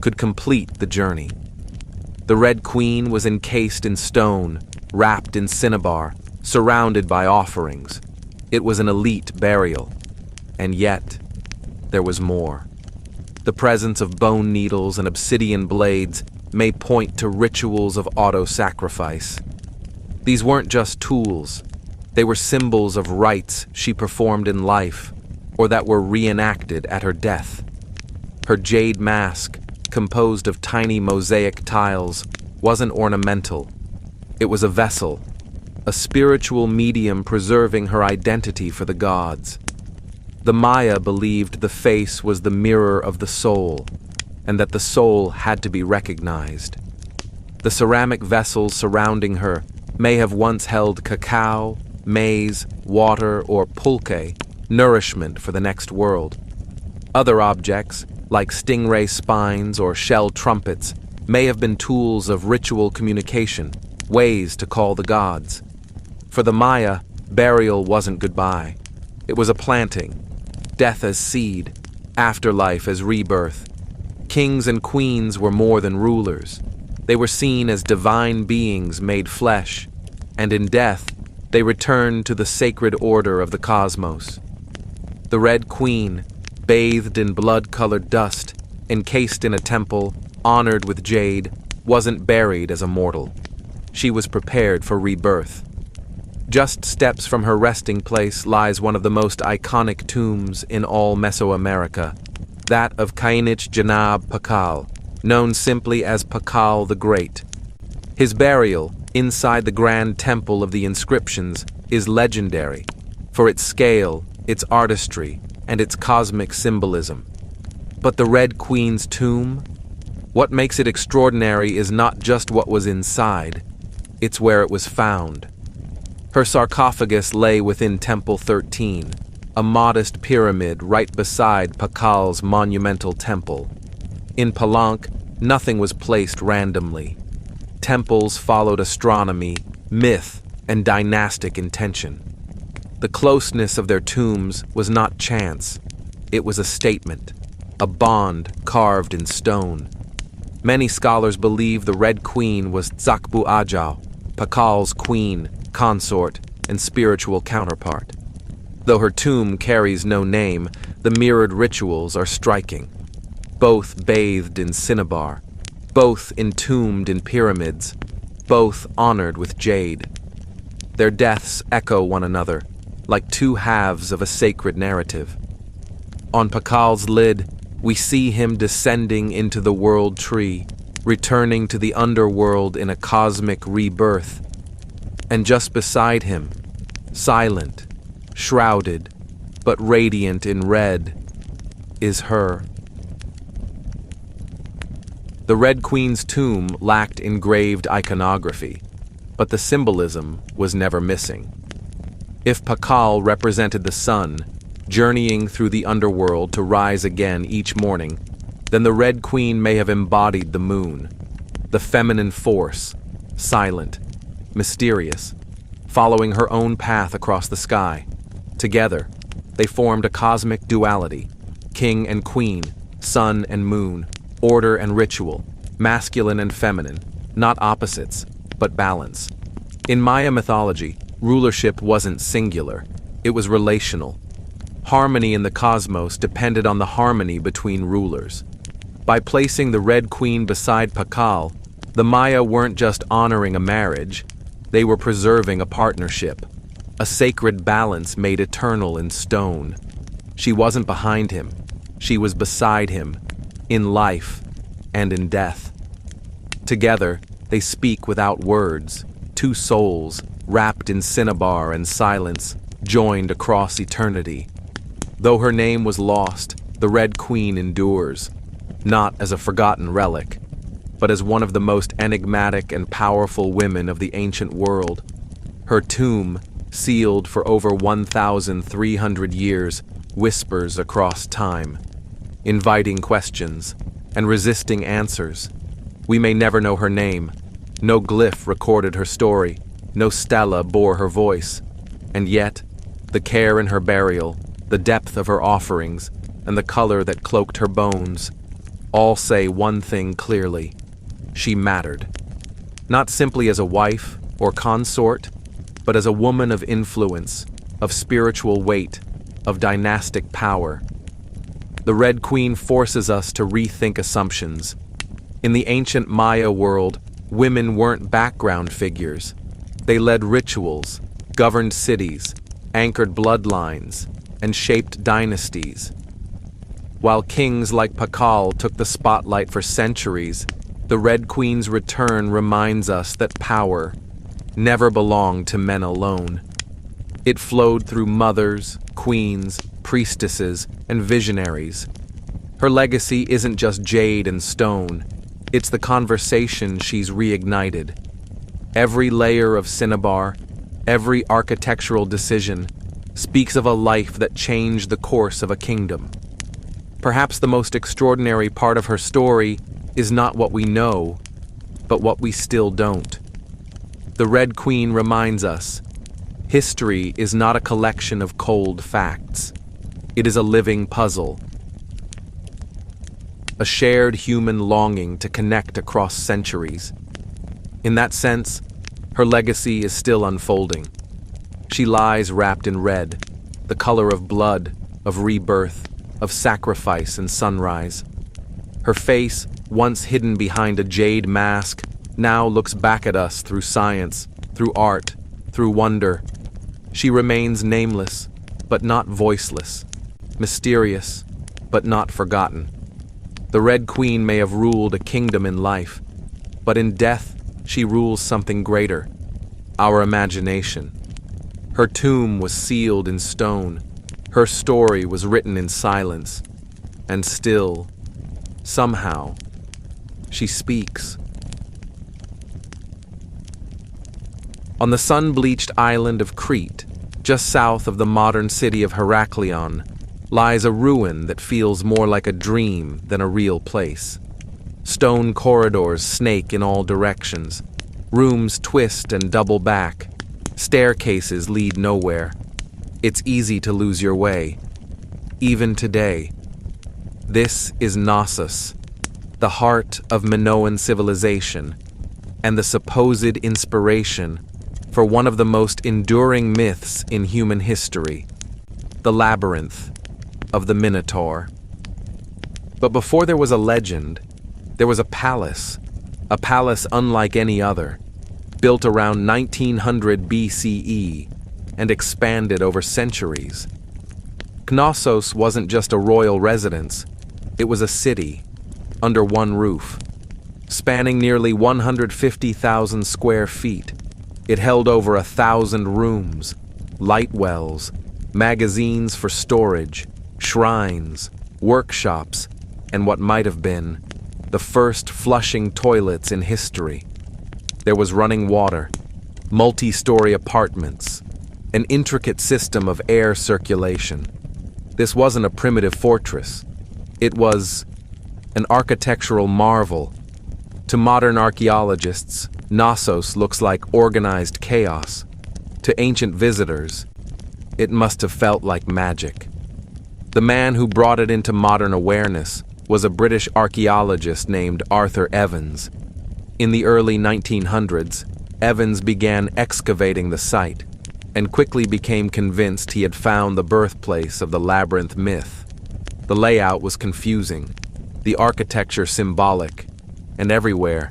could complete the journey. The Red Queen was encased in stone, wrapped in cinnabar, surrounded by offerings. It was an elite burial. And yet, there was more. The presence of bone needles and obsidian blades may point to rituals of auto-sacrifice. These weren't just tools. They were symbols of rites she performed in life, or that were reenacted at her death. Her jade mask, composed of tiny mosaic tiles, wasn't ornamental. It was a vessel, a spiritual medium preserving her identity for the gods. The Maya believed the face was the mirror of the soul, and that the soul had to be recognized. The ceramic vessels surrounding her may have once held cacao, maize, water, or pulque, nourishment for the next world. Other objects, like stingray spines or shell trumpets, may have been tools of ritual communication, ways to call the gods. For the Maya, burial wasn't goodbye. It was a planting, death as seed, afterlife as rebirth. Kings and queens were more than rulers. They were seen as divine beings made flesh, and in death, they returned to the sacred order of the cosmos. The Red Queen, bathed in blood-colored dust, encased in a temple, honored with jade, wasn't buried as a mortal. She was prepared for rebirth. Just steps from her resting place lies one of the most iconic tombs in all Mesoamerica, that of Kainich Janab Pakal, known simply as Pakal the Great. His burial, inside the grand temple of the inscriptions, is legendary for its scale, its artistry, and its cosmic symbolism. But the Red Queen's tomb? What makes it extraordinary is not just what was inside, it's where it was found. Her sarcophagus lay within Temple 13, a modest pyramid right beside Pakal's monumental temple. In Palenque, nothing was placed randomly. Temples followed astronomy, myth, and dynastic intention. The closeness of their tombs was not chance. It was a statement, a bond carved in stone. Many scholars believe the Red Queen was Tzakbu Ajao, Pakal's queen, consort, and spiritual counterpart. Though her tomb carries no name, the mirrored rituals are striking. Both bathed in cinnabar, both entombed in pyramids, both honored with jade. Their deaths echo one another, like two halves of a sacred narrative. On Pakal's lid, we see him descending into the world tree, returning to the underworld in a cosmic rebirth. And just beside him, silent, shrouded, but radiant in red, is her. The Red Queen's tomb lacked engraved iconography, but the symbolism was never missing. If Pakal represented the sun, journeying through the underworld to rise again each morning, then the Red Queen may have embodied the moon, the feminine force, silent, mysterious, following her own path across the sky. Together, they formed a cosmic duality, king and queen, sun and moon, order and ritual, masculine and feminine, not opposites, but balance. In Maya mythology, rulership wasn't singular, it was relational. Harmony in the cosmos depended on the harmony between rulers. By placing the Red Queen beside Pakal, the Maya weren't just honoring a marriage, they were preserving a partnership, a sacred balance made eternal in stone. She wasn't behind him, she was beside him, in life and in death. Together, they speak without words, two souls, wrapped in cinnabar and silence, joined across eternity. Though her name was lost, the Red Queen endures, not as a forgotten relic, but as one of the most enigmatic and powerful women of the ancient world. Her tomb, sealed for over 1,300 years, whispers across time, inviting questions and resisting answers. We may never know her name. No glyph recorded her story. No stela bore her voice. And yet, the care in her burial, the depth of her offerings, and the color that cloaked her bones, all say one thing clearly: she mattered. Not simply as a wife or consort, but as a woman of influence, of spiritual weight, of dynastic power. The Red Queen forces us to rethink assumptions. In the ancient Maya world, women weren't background figures. They led rituals, governed cities, anchored bloodlines, and shaped dynasties. While kings like Pakal took the spotlight for centuries, the Red Queen's return reminds us that power never belonged to men alone. It flowed through mothers, queens, priestesses, and visionaries. Her legacy isn't just jade and stone, it's the conversation she's reignited. Every layer of cinnabar, every architectural decision, speaks of a life that changed the course of a kingdom. Perhaps the most extraordinary part of her story is not what we know, but what we still don't. The Red Queen reminds us, history is not a collection of cold facts. It is a living puzzle, a shared human longing to connect across centuries. In that sense, her legacy is still unfolding. She lies wrapped in red, the color of blood, of rebirth, of sacrifice and sunrise. Her face, once hidden behind a jade mask, now looks back at us through science, through art, through wonder. She remains nameless, but not voiceless, mysterious, but not forgotten. The Red Queen may have ruled a kingdom in life, but in death she rules something greater, our imagination. Her tomb was sealed in stone, her story was written in silence, and still, somehow, she speaks. On the sun-bleached island of Crete, just south of the modern city of Heraklion, lies a ruin that feels more like a dream than a real place. Stone corridors snake in all directions. Rooms twist and double back. Staircases lead nowhere. It's easy to lose your way. Even today. This is Knossos, the heart of Minoan civilization, and the supposed inspiration for one of the most enduring myths in human history, the labyrinth of the Minotaur. But before there was a legend, there was a palace unlike any other, built around 1900 BCE and expanded over centuries. Knossos wasn't just a royal residence, it was a city, under one roof. Spanning nearly 150,000 square feet, it held over 1,000 rooms, light wells, magazines for storage, shrines, workshops, and what might have been the first flushing toilets in history. There was running water, multi-story apartments, an intricate system of air circulation. This wasn't a primitive fortress. It was an architectural marvel. To modern archaeologists, Knossos looks like organized chaos. To ancient visitors, it must have felt like magic. The man who brought it into modern awareness was a British archaeologist named Arthur Evans. In the early 1900s, Evans began excavating the site and quickly became convinced he had found the birthplace of the labyrinth myth. The layout was confusing, the architecture symbolic, and everywhere,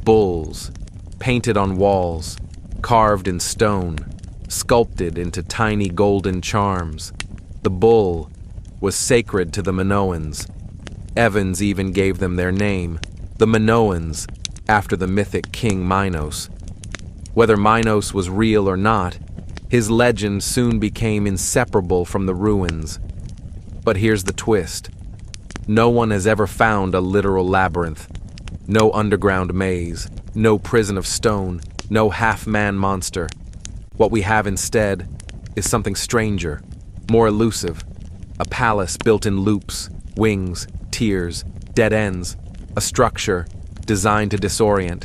bulls, painted on walls, carved in stone, sculpted into tiny golden charms. The bull was sacred to the Minoans. Evans even gave them their name, the Minoans, after the mythic king Minos. Whether Minos was real or not, his legend soon became inseparable from the ruins. But here's the twist. No one has ever found a literal labyrinth. No underground maze, no prison of stone, no half-man monster. What we have instead is something stranger, more elusive. A palace built in loops, wings, tiers, dead ends. A structure designed to disorient.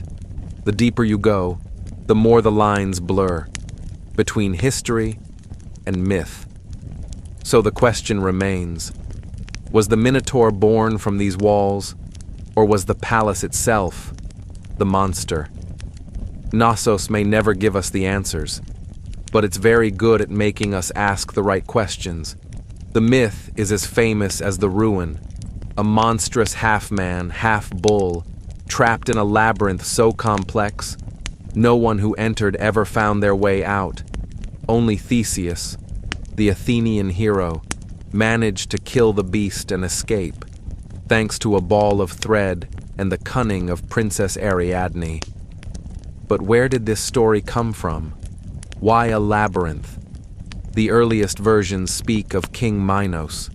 The deeper you go, the more the lines blur between history and myth. So the question remains, was the Minotaur born from these walls, or was the palace itself the monster? Knossos may never give us the answers, but it's very good at making us ask the right questions. The myth is as famous as the ruin, a monstrous half-man, half-bull, trapped in a labyrinth so complex, no one who entered ever found their way out. Only Theseus, the Athenian hero, managed to kill the beast and escape, thanks to a ball of thread and the cunning of Princess Ariadne. But where did this story come from? Why a labyrinth? The earliest versions speak of King Minos,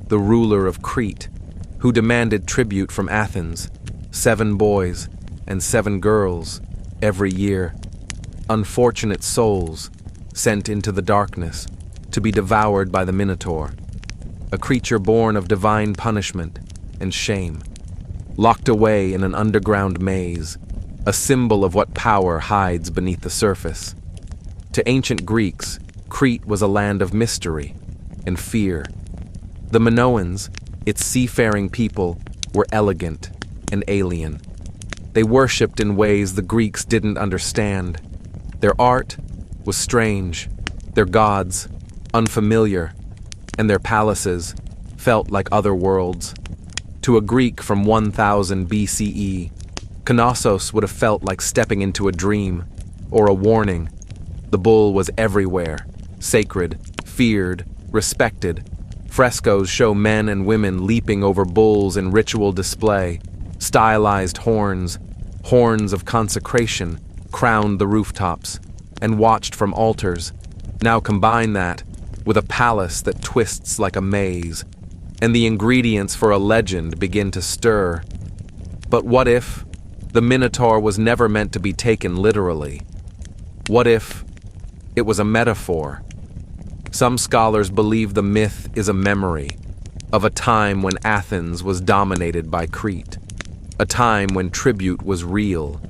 the ruler of Crete, who demanded tribute from Athens, 7 boys and 7 girls every year. Unfortunate souls sent into the darkness to be devoured by the Minotaur, a creature born of divine punishment and shame, locked away in an underground maze, a symbol of what power hides beneath the surface. To ancient Greeks, Crete was a land of mystery and fear. The Minoans, its seafaring people, were elegant and alien. They worshipped in ways the Greeks didn't understand. Their art was strange, their gods unfamiliar, and their palaces felt like other worlds. To a Greek from 1000 BCE, Knossos would have felt like stepping into a dream or a warning. The bull was everywhere, sacred, feared, respected. Frescoes show men and women leaping over bulls in ritual display. Stylized horns of consecration, crowned the rooftops and watched from altars. Now combine that with a palace that twists like a maze, and the ingredients for a legend begin to stir. But what if the Minotaur was never meant to be taken literally? What if it was a metaphor? Some scholars believe the myth is a memory of a time when Athens was dominated by Crete, a time when tribute was real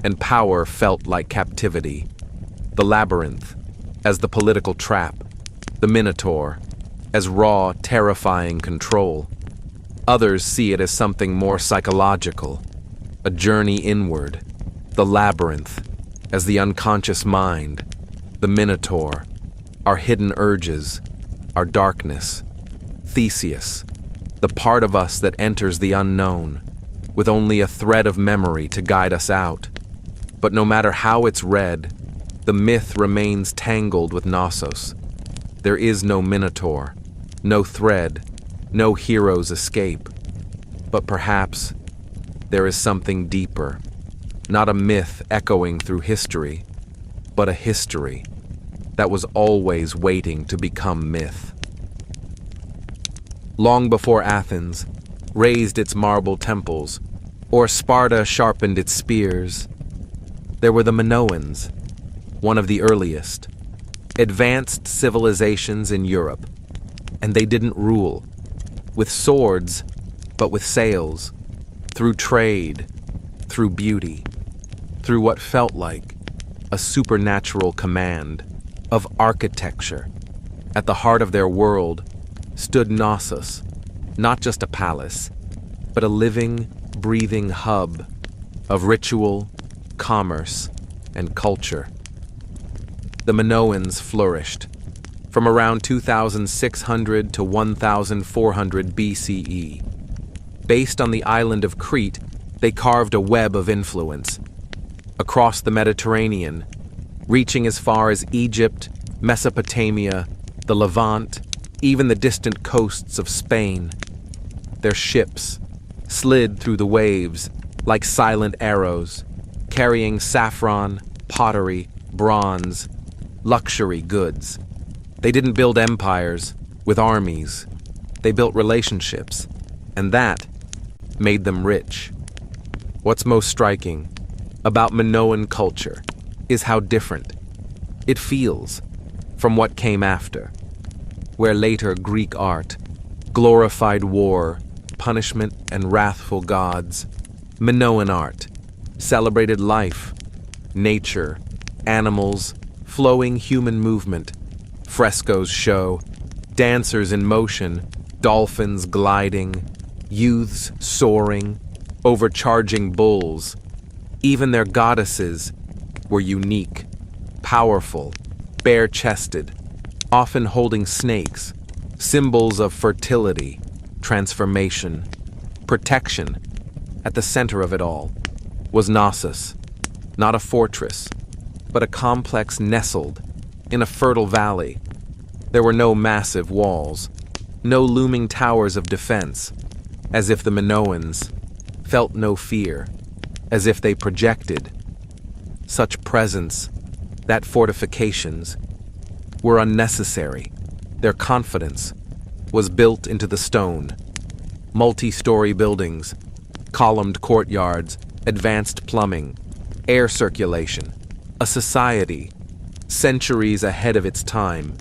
and power felt like captivity. The labyrinth as the political trap, the Minotaur as raw, terrifying control. Others see it as something more psychological, a journey inward. The labyrinth as the unconscious mind, the Minotaur, our hidden urges, our darkness. Theseus, the part of us that enters the unknown, with only a thread of memory to guide us out. But no matter how it's read, the myth remains tangled with Knossos. There is no Minotaur, no thread, no hero's escape. But perhaps there is something deeper, not a myth echoing through history, but a history that was always waiting to become myth. Long before Athens raised its marble temples, or Sparta sharpened its spears, there were the Minoans, one of the earliest, advanced civilizations in Europe, and they didn't rule with swords, but with sails, through trade, through beauty, through what felt like a supernatural command of architecture. At the heart of their world stood Knossos, not just a palace, but a living, breathing hub of ritual, commerce, and culture. The Minoans flourished from around 2600 to 1400 BCE. Based on the island of Crete, they carved a web of influence across the Mediterranean, reaching as far as Egypt, Mesopotamia, the Levant, even the distant coasts of Spain. Their ships slid through the waves like silent arrows, carrying saffron, pottery, bronze, luxury goods. They didn't build empires with armies. They built relationships, and that made them rich. What's most striking about Minoan culture is how different it feels from what came after, where later Greek art glorified war, punishment, and wrathful gods. Minoan art celebrated life, nature, animals, flowing human movement. Frescoes show dancers in motion, dolphins gliding, youths soaring, overcharging bulls. Even their goddesses were unique, powerful, bare-chested, often holding snakes, symbols of fertility, transformation, protection. At the center of it all was Knossos, not a fortress, but a complex nestled in a fertile valley. There were no massive walls, no looming towers of defense, as if the Minoans felt no fear, as if they projected such presence that fortifications were unnecessary. Their confidence was built into the stone. Multi-story buildings, columned courtyards, advanced plumbing, air circulation, a society centuries ahead of its time.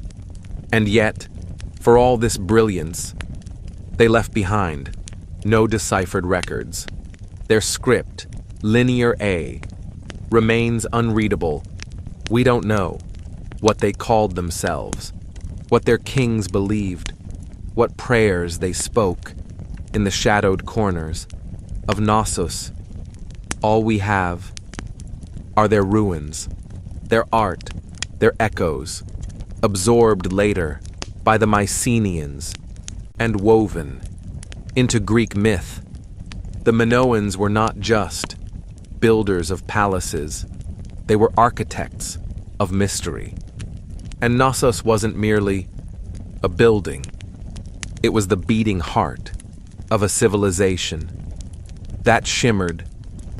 And yet, for all this brilliance, they left behind no deciphered records. Their script, Linear A, remains unreadable. We don't know what they called themselves, what their kings believed, what prayers they spoke in the shadowed corners of Knossos. All we have are their ruins, their art, their echoes, absorbed later by the Mycenaeans and woven into Greek myth. The Minoans were not just builders of palaces, they were architects of mystery. And Knossos wasn't merely a building, it was the beating heart of a civilization that shimmered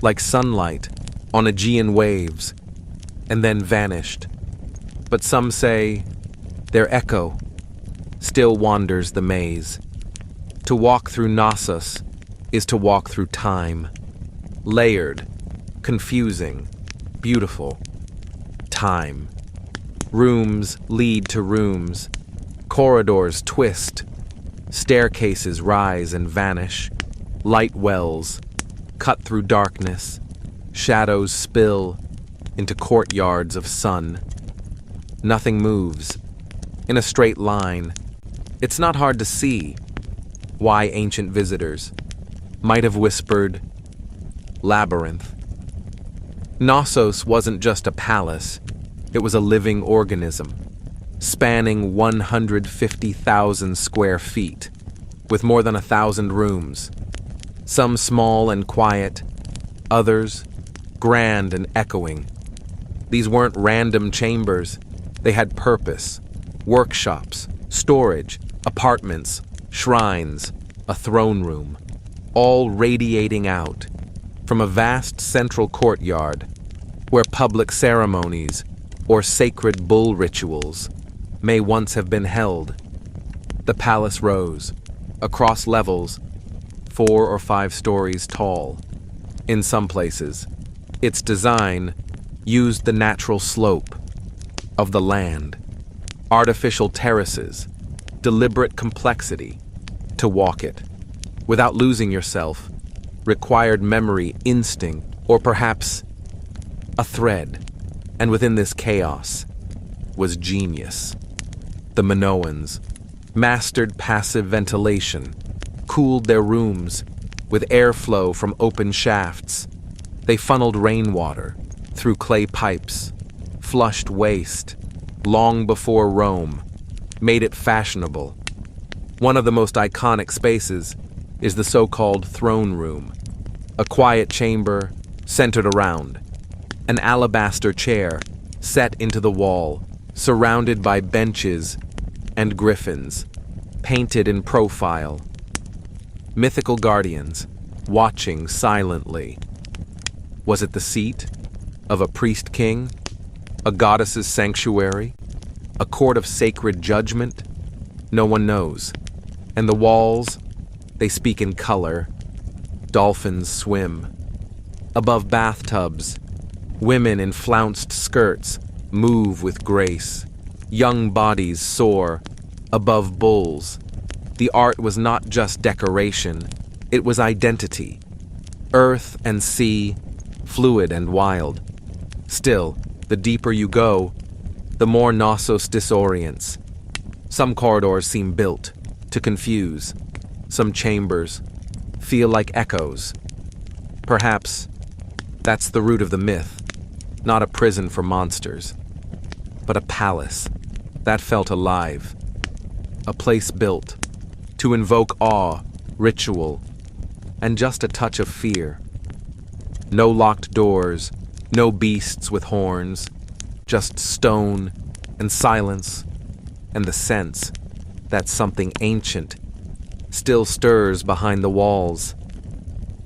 like sunlight on Aegean waves and then vanished. But some say their echo still wanders the maze. To walk through Knossos is to walk through time. Layered, confusing, beautiful. Time. Rooms lead to rooms. Corridors twist. Staircases rise and vanish. Light wells cut through darkness. Shadows spill into courtyards of sun. Nothing moves in a straight line. It's not hard to see why ancient visitors might have whispered, labyrinth. Knossos wasn't just a palace, it was a living organism, spanning 150,000 square feet, with more than 1,000 rooms, some small and quiet, others grand and echoing. These weren't random chambers, they had purpose, workshops, storage, apartments, shrines, a throne room, all radiating out from a vast central courtyard where public ceremonies or sacred bull rituals may once have been held. The palace rose, across levels, 4 or 5 stories tall. In some places, its design used the natural slope of the land, artificial terraces, deliberate complexity. To walk it, without losing yourself, required memory, instinct, or perhaps a thread. And within this chaos was genius. The Minoans mastered passive ventilation, cooled their rooms with airflow from open shafts. They funneled rainwater through clay pipes, flushed waste long before Rome made it fashionable. One of the most iconic spaces is the so-called throne room, a quiet chamber centered around an alabaster chair set into the wall, surrounded by benches and griffins, painted in profile. Mythical guardians watching silently. Was it the seat of a priest king, a goddess's sanctuary, a court of sacred judgment? No one knows. And the walls, they speak in color. Dolphins swim. Above bathtubs, women in flounced skirts move with grace. Young bodies soar above bulls. The art was not just decoration, it was identity. Earth and sea, fluid and wild. Still, the deeper you go, the more Knossos disorients. Some corridors seem built to confuse. Some chambers feel like echoes. Perhaps that's the root of the myth, not a prison for monsters, but a palace that felt alive, a place built to invoke awe, ritual, and just a touch of fear. No locked doors, no beasts with horns, just stone and silence and the sense that something ancient still stirs behind the walls.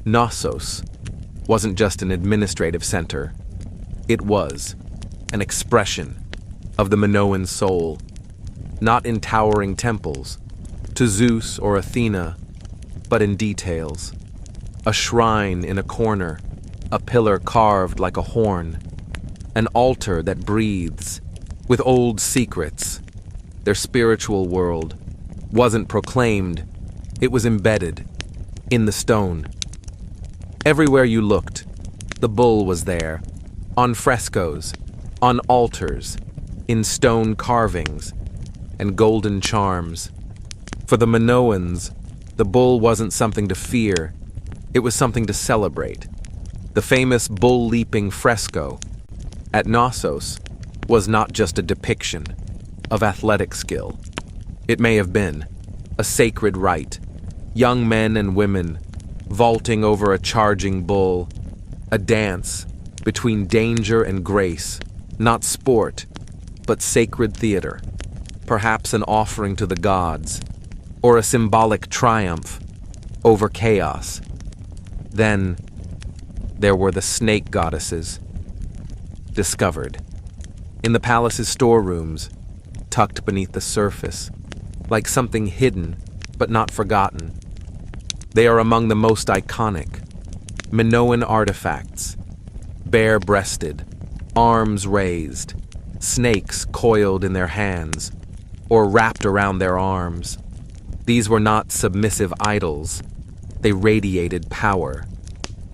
Knossos wasn't just an administrative center. It was an expression of the Minoan soul, not in towering temples to Zeus or Athena, but in details. A shrine in a corner, a pillar carved like a horn, an altar that breathes with old secrets. Their spiritual world wasn't proclaimed, it was embedded in the stone. Everywhere you looked, the bull was there, on frescoes, on altars, in stone carvings, and golden charms. For the Minoans, the bull wasn't something to fear, it was something to celebrate. The famous bull-leaping fresco at Knossos was not just a depiction of athletic skill. It may have been a sacred rite, young men and women vaulting over a charging bull, a dance between danger and grace, not sport, but sacred theater, perhaps an offering to the gods, or a symbolic triumph over chaos. Then there were the snake goddesses, discovered in the palace's storerooms, tucked beneath the surface, like something hidden but not forgotten. They are among the most iconic Minoan artifacts, bare-breasted, arms raised, snakes coiled in their hands or wrapped around their arms. These were not submissive idols. They radiated power.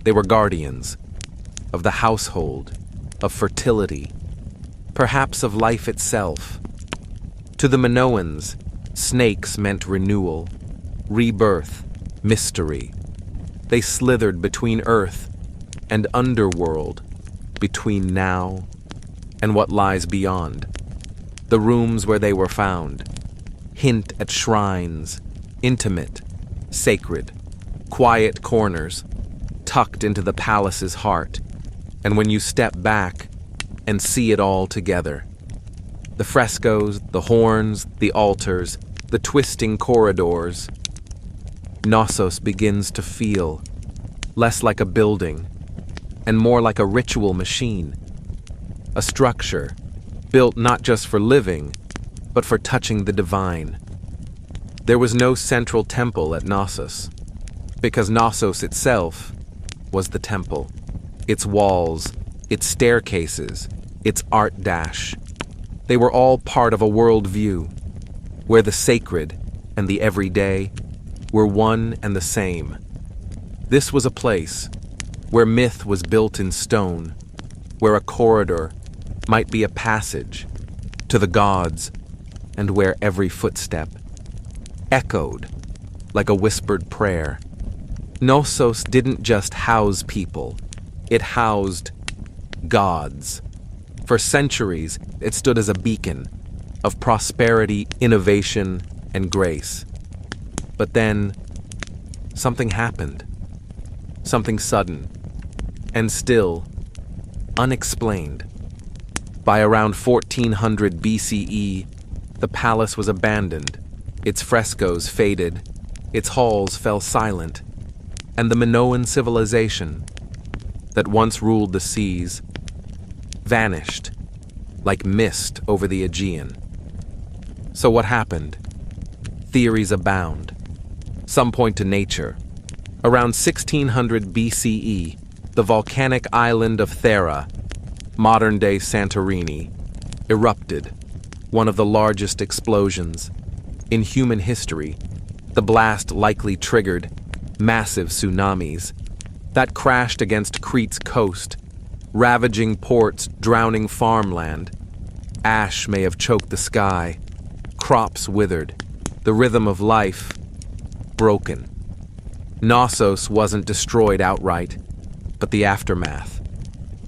They were guardians of the household, of fertility, perhaps of life itself. To the Minoans, snakes meant renewal, rebirth, mystery. They slithered between earth and underworld, between now and what lies beyond. The rooms where they were found hint at shrines, intimate, sacred, quiet corners tucked into the palace's heart. And when you step back and see it all together, the frescoes, the horns, the altars, the twisting corridors, Knossos begins to feel less like a building and more like a ritual machine, a structure built not just for living, but for touching the divine. There was no central temple at Knossos, because Knossos itself was the temple. Its walls, its staircases, its art dash. They were all part of a worldview, where the sacred and the everyday were one and the same. This was a place where myth was built in stone, where a corridor might be a passage to the gods, and where every footstep echoed like a whispered prayer. Knossos didn't just house people, it housed gods. For centuries, it stood as a beacon of prosperity, innovation, and grace. But then, something happened. Something sudden, and still unexplained. By around 1400 BCE, the palace was abandoned, its frescoes faded, its halls fell silent, and the Minoan civilization that once ruled the seas vanished like mist over the Aegean. So what happened? Theories abound. Some point to nature. Around 1600 BCE, the volcanic island of Thera, modern-day Santorini, erupted, one of the largest explosions in human history. The blast likely triggered massive tsunamis. that crashed against Crete's coast, ravaging ports, drowning farmland. Ash may have choked the sky, crops withered, the rhythm of life broken. Knossos wasn't destroyed outright, but the aftermath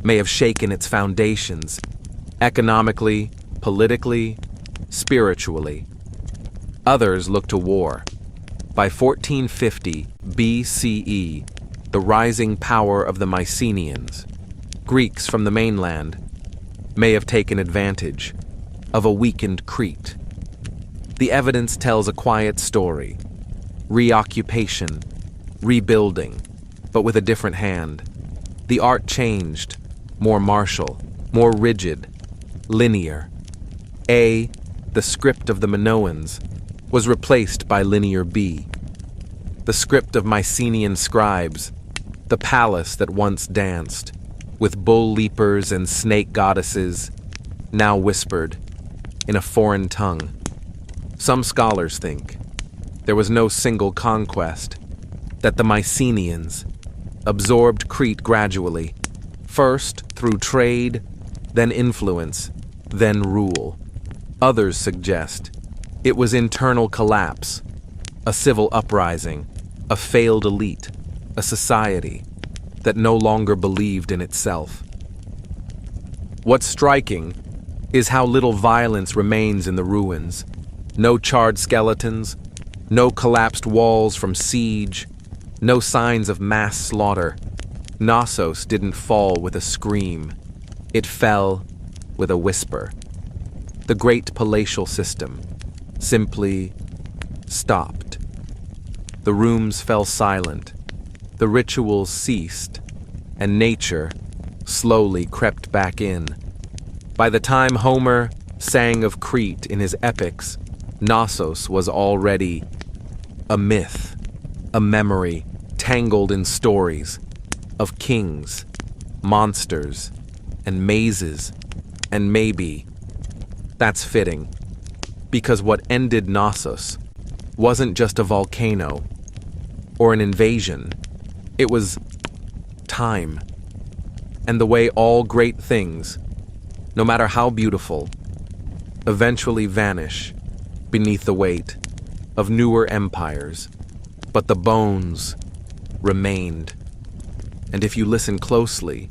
may have shaken its foundations, economically, politically, spiritually. Others look to war. By 1450 BCE, the rising power of the Mycenaeans, Greeks from the mainland, may have taken advantage of a weakened Crete. The evidence tells a quiet story: reoccupation, rebuilding, but with a different hand. The art changed, more martial, more rigid, linear. The script of the Minoans was replaced by linear B. The script of Mycenaean scribes, the palace that once danced, with bull leapers and snake goddesses, now whispered in a foreign tongue. Some scholars think there was no single conquest, that the Mycenaeans absorbed Crete gradually, first through trade, then influence, then rule. Others suggest it was internal collapse, a civil uprising, a failed elite, a society that no longer believed in itself. What's striking is how little violence remains in the ruins. No charred skeletons, no collapsed walls from siege, no signs of mass slaughter. Knossos didn't fall with a scream. It fell with a whisper. The great palatial system simply stopped. The rooms fell silent, the rituals ceased, and nature slowly crept back in. By the time Homer sang of Crete in his epics, Knossos was already a myth, a memory tangled in stories of kings, monsters, and mazes, and maybe that's fitting, because what ended Knossos wasn't just a volcano or an invasion. It was time, and the way all great things, no matter how beautiful, eventually vanish beneath the weight of newer empires. But the bones remained, and if you listen closely,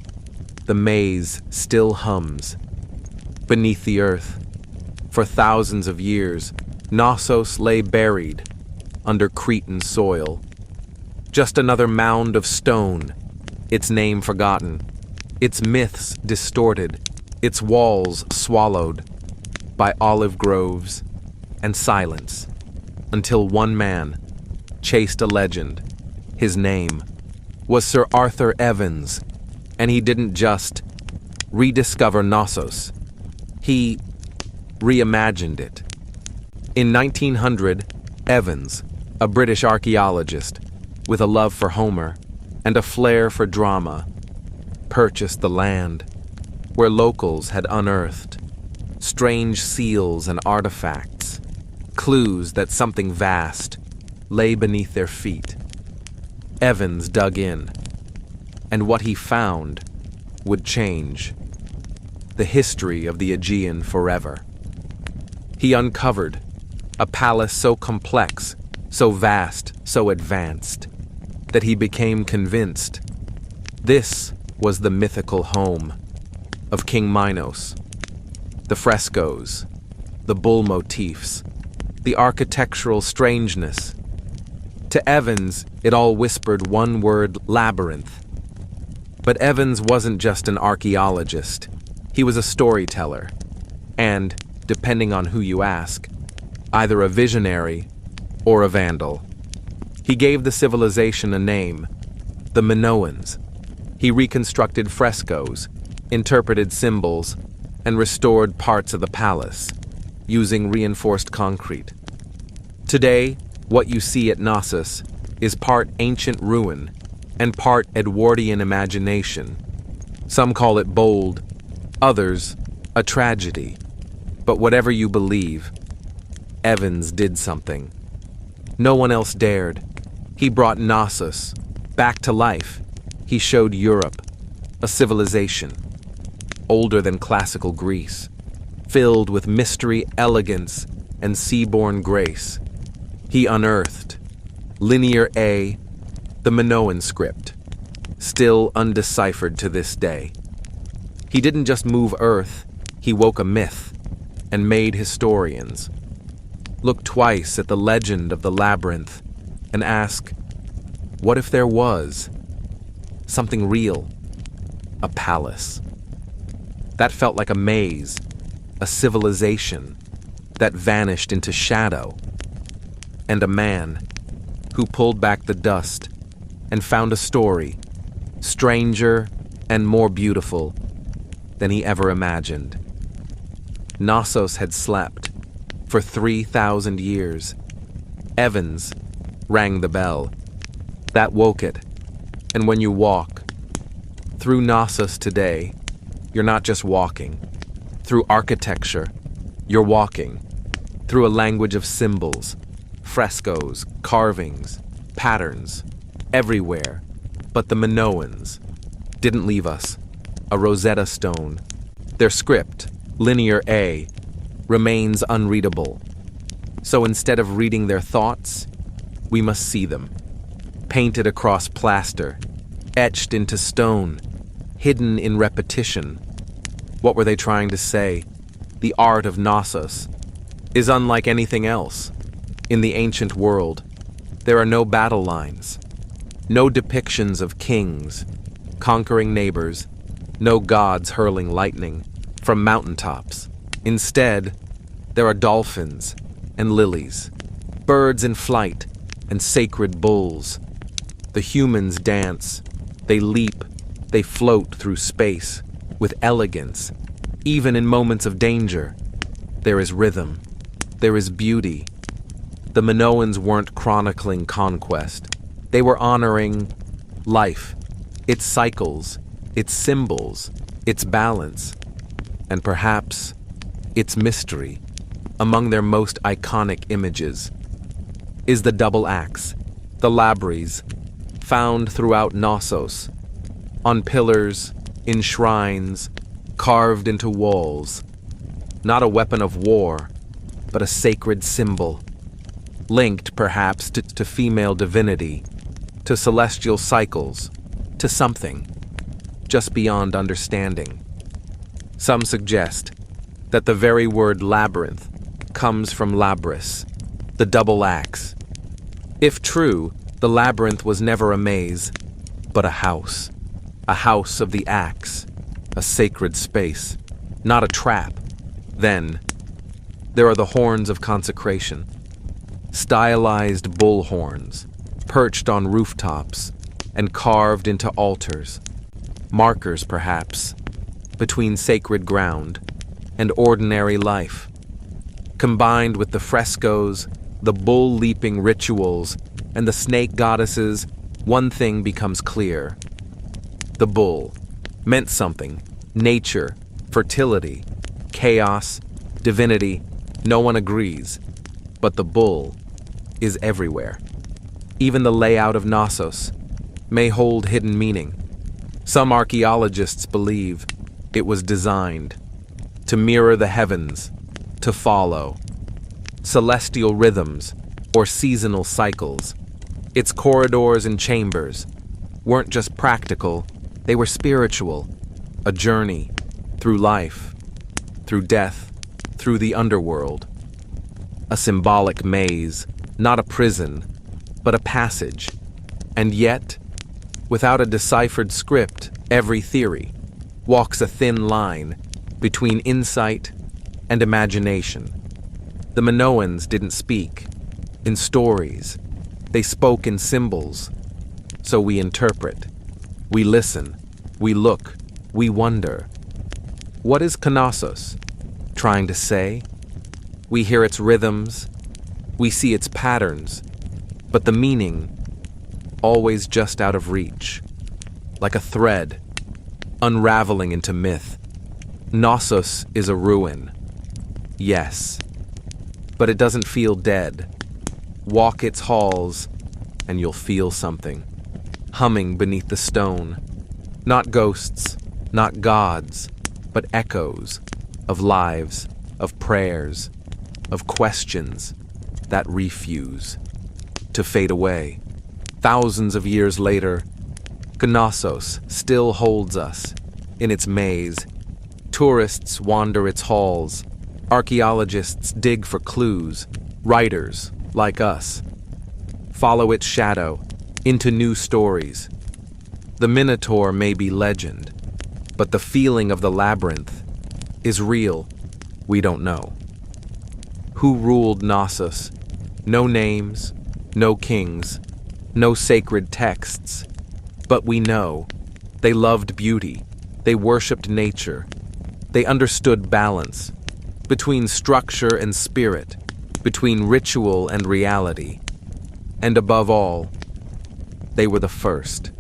the maze still hums beneath the earth. For thousands of years, Knossos lay buried under Cretan soil. Just another mound of stone, its name forgotten, its myths distorted, its walls swallowed by olive groves and silence, until one man chased a legend. His name was Sir Arthur Evans, and he didn't just rediscover Knossos. He reimagined it. In 1900, Evans, a British archaeologist with a love for Homer and a flair for drama, purchased the land where locals had unearthed strange seals and artifacts, clues that something vast lay beneath their feet. Evans dug in, and what he found would change the history of the Aegean forever. He uncovered a palace so complex, so vast, so advanced, that he became convinced this was the mythical home of King Minos. The frescoes, the bull motifs, the architectural strangeness. To Evans, it all whispered one word: labyrinth. But Evans wasn't just an archaeologist. He was a storyteller, and, depending on who you ask, either a visionary or a vandal. He gave the civilization a name: the Minoans. He reconstructed frescoes, interpreted symbols, and restored parts of the palace, using reinforced concrete. Today, what you see at Knossos is part ancient ruin and part Edwardian imagination. Some call it bold, others a tragedy. But whatever you believe, Evans did something no one else dared. He brought Knossos back to life. He showed Europe, a civilization, older than classical Greece, filled with mystery, elegance, and sea-born grace. He unearthed Linear A, the Minoan script, still undeciphered to this day. He didn't just move Earth, he woke a myth and made historians look twice at the legend of the labyrinth and ask, what if there was something real, a palace? That felt like a maze, a civilization that vanished into shadow, and a man who pulled back the dust and found a story stranger and more beautiful than he ever imagined. Knossos had slept for 3,000 years. Evans rang the bell. That woke it. And when you walk through Knossos today, you're not just walking. Through architecture, you're walking. Through a language of symbols, frescoes, carvings, patterns, everywhere. But the Minoans didn't leave us a Rosetta Stone. Their script, Linear A, remains unreadable. So instead of reading their thoughts, we must see them. Painted across plaster, etched into stone, hidden in repetition. What were they trying to say? The art of Knossos is unlike anything else. In the ancient world, there are no battle lines, no depictions of kings conquering neighbors, no gods hurling lightning from mountaintops. Instead, there are dolphins and lilies, birds in flight and sacred bulls. The humans dance, they leap, they float through space with elegance. Even in moments of danger, there is rhythm, there is beauty. The Minoans weren't chronicling conquest. They were honoring life, its cycles, its symbols, its balance, and perhaps its mystery. Among their most iconic images is the double axe, the labyrinth, found throughout Knossos, on pillars, in shrines, carved into walls. Not a weapon of war, but a sacred symbol, linked perhaps to female divinity, to celestial cycles, to something just beyond understanding. Some suggest that the very word labyrinth comes from labris, the double axe. If true, the labyrinth was never a maze, but a house of the axe, a sacred space, not a trap. Then, there are the horns of consecration, stylized bull horns, perched on rooftops and carved into altars, markers perhaps, between sacred ground and ordinary life. Combined with the frescoes, the bull-leaping rituals, and the snake goddesses, one thing becomes clear. The bull meant something: nature, fertility, chaos, divinity. No one agrees, but the bull is everywhere. Even the layout of Knossos may hold hidden meaning. Some archaeologists believe it was designed to mirror the heavens, to follow celestial rhythms or seasonal cycles. Its corridors and chambers weren't just practical, they were spiritual, a journey through life, through death, through the underworld. A symbolic maze, not a prison, but a passage. And yet, without a deciphered script, every theory walks a thin line between insight and imagination. The Minoans didn't speak in stories. They spoke in symbols. So we interpret, we listen, we look, we wonder. What is Knossos trying to say? We hear its rhythms, we see its patterns, but the meaning always just out of reach, like a thread unraveling into myth. Knossos is a ruin, yes, but it doesn't feel dead. Walk its halls and you'll feel something. humming beneath the stone. Not ghosts, not gods, but echoes of lives, of prayers, of questions that refuse to fade away. Thousands of years later, Knossos still holds us in its maze. Tourists wander its halls. Archaeologists dig for clues. Writers, like us, follow its shadow into new stories. The Minotaur may be legend, but the feeling of the labyrinth is real. We don't know. Who ruled Knossos? No names, no kings, no sacred texts. But we know they loved beauty, they worshipped nature, they understood balance between structure and spirit, between ritual and reality. And above all, they were the first,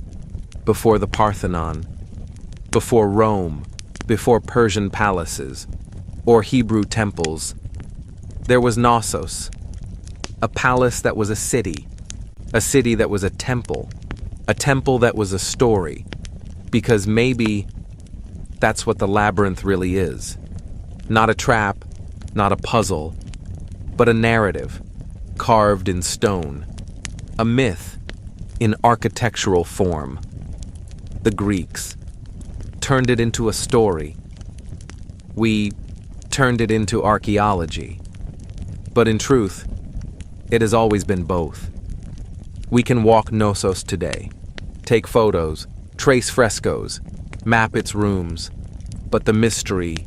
before the Parthenon, before Rome, before Persian palaces, or Hebrew temples. There was Knossos, a palace that was a city that was a temple that was a story, because maybe that's what the labyrinth really is. Not a trap, not a puzzle, but a narrative carved in stone, a myth in architectural form. The Greeks turned it into a story. We turned it into archaeology. But in truth, it has always been both. We can walk Knossos today, take photos, trace frescoes, map its rooms, but the mystery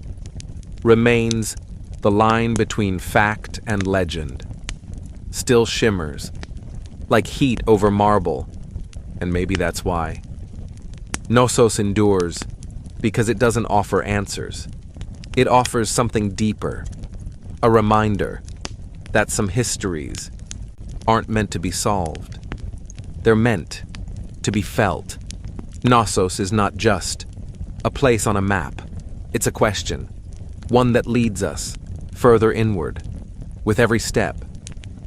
remains. The line between fact and legend still shimmers, like heat over marble, and maybe that's why. Knossos endures because it doesn't offer answers. It offers something deeper, a reminder that some histories aren't meant to be solved. They're meant to be felt. Knossos is not just a place on a map. It's a question, one that leads us further inward with every step.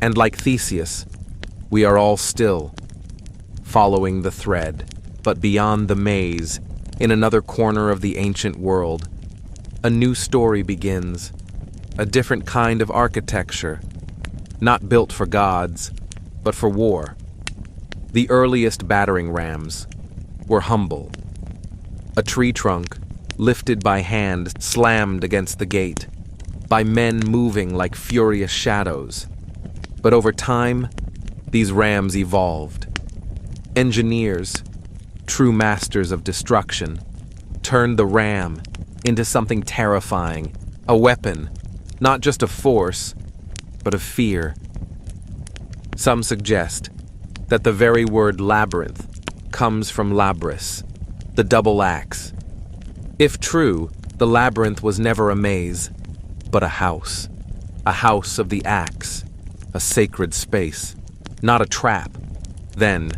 And like Theseus, we are all still following the thread. But beyond the maze, in another corner of the ancient world, a new story begins, a different kind of architecture, not built for gods, but for war. The earliest battering rams were humble. A tree trunk, lifted by hand, slammed against the gate, by men moving like furious shadows. But over time, these rams evolved. Engineers, true masters of destruction, turned the ram into something terrifying, a weapon, not just of force, but of fear. Some suggest that the very word labyrinth comes from labris, the double axe. If true, the labyrinth was never a maze, but a house of the axe, a sacred space, not a trap. Then,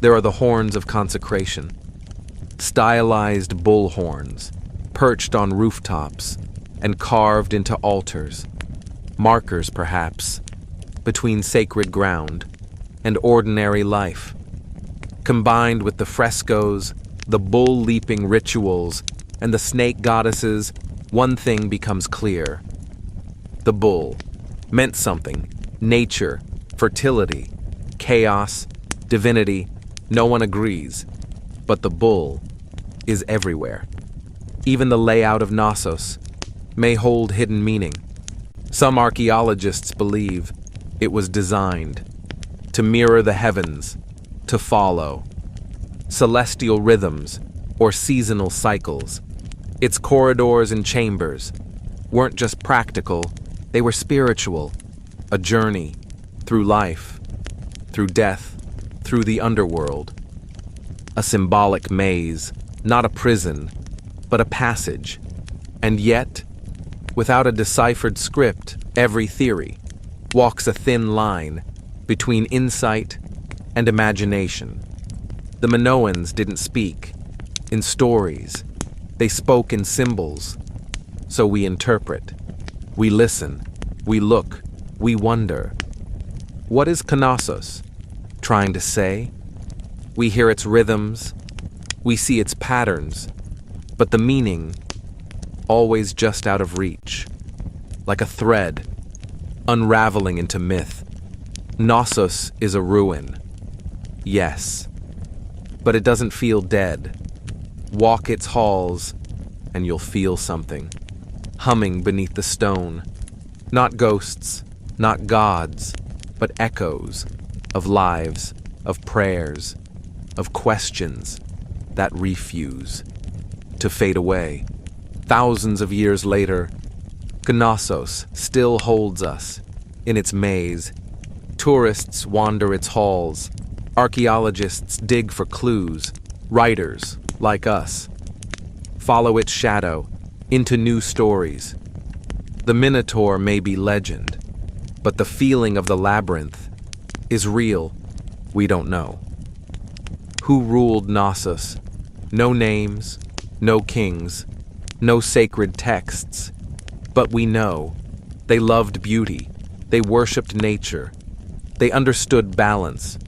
there are the horns of consecration, stylized bull horns, perched on rooftops and carved into altars, markers perhaps, between sacred ground and ordinary life. Combined with the frescoes, the bull-leaping rituals, and the snake goddesses, one thing becomes clear. The bull meant something: nature, fertility, chaos, divinity. No one agrees, but the bull is everywhere. Even the layout of Knossos may hold hidden meaning. Some archaeologists believe it was designed to mirror the heavens, to follow celestial rhythms or seasonal cycles. Its corridors and chambers weren't just practical, they were spiritual, a journey through life, through death, through the underworld. A symbolic maze, not a prison, but a passage. And yet, without a deciphered script, every theory walks a thin line between insight and imagination. The Minoans didn't speak in stories. They spoke in symbols. So we interpret, we listen, we look, we wonder. What is Knossos trying to say? We hear its rhythms, we see its patterns, but the meaning, always just out of reach, like a thread, unraveling into myth. Knossos is a ruin, yes, but it doesn't feel dead. Walk its halls, and you'll feel something, humming beneath the stone. Not ghosts, not gods, but echoes of lives, of prayers, of questions that refuse to fade away. Thousands of years later, Knossos still holds us in its maze. Tourists wander its halls. Archaeologists dig for clues. Writers, like us, follow its shadow into new stories. The Minotaur may be legend, but the feeling of the labyrinth is real. We don't know. Who ruled Knossos? No names, no kings, no sacred texts. But we know they loved beauty, they worshipped nature, they understood balance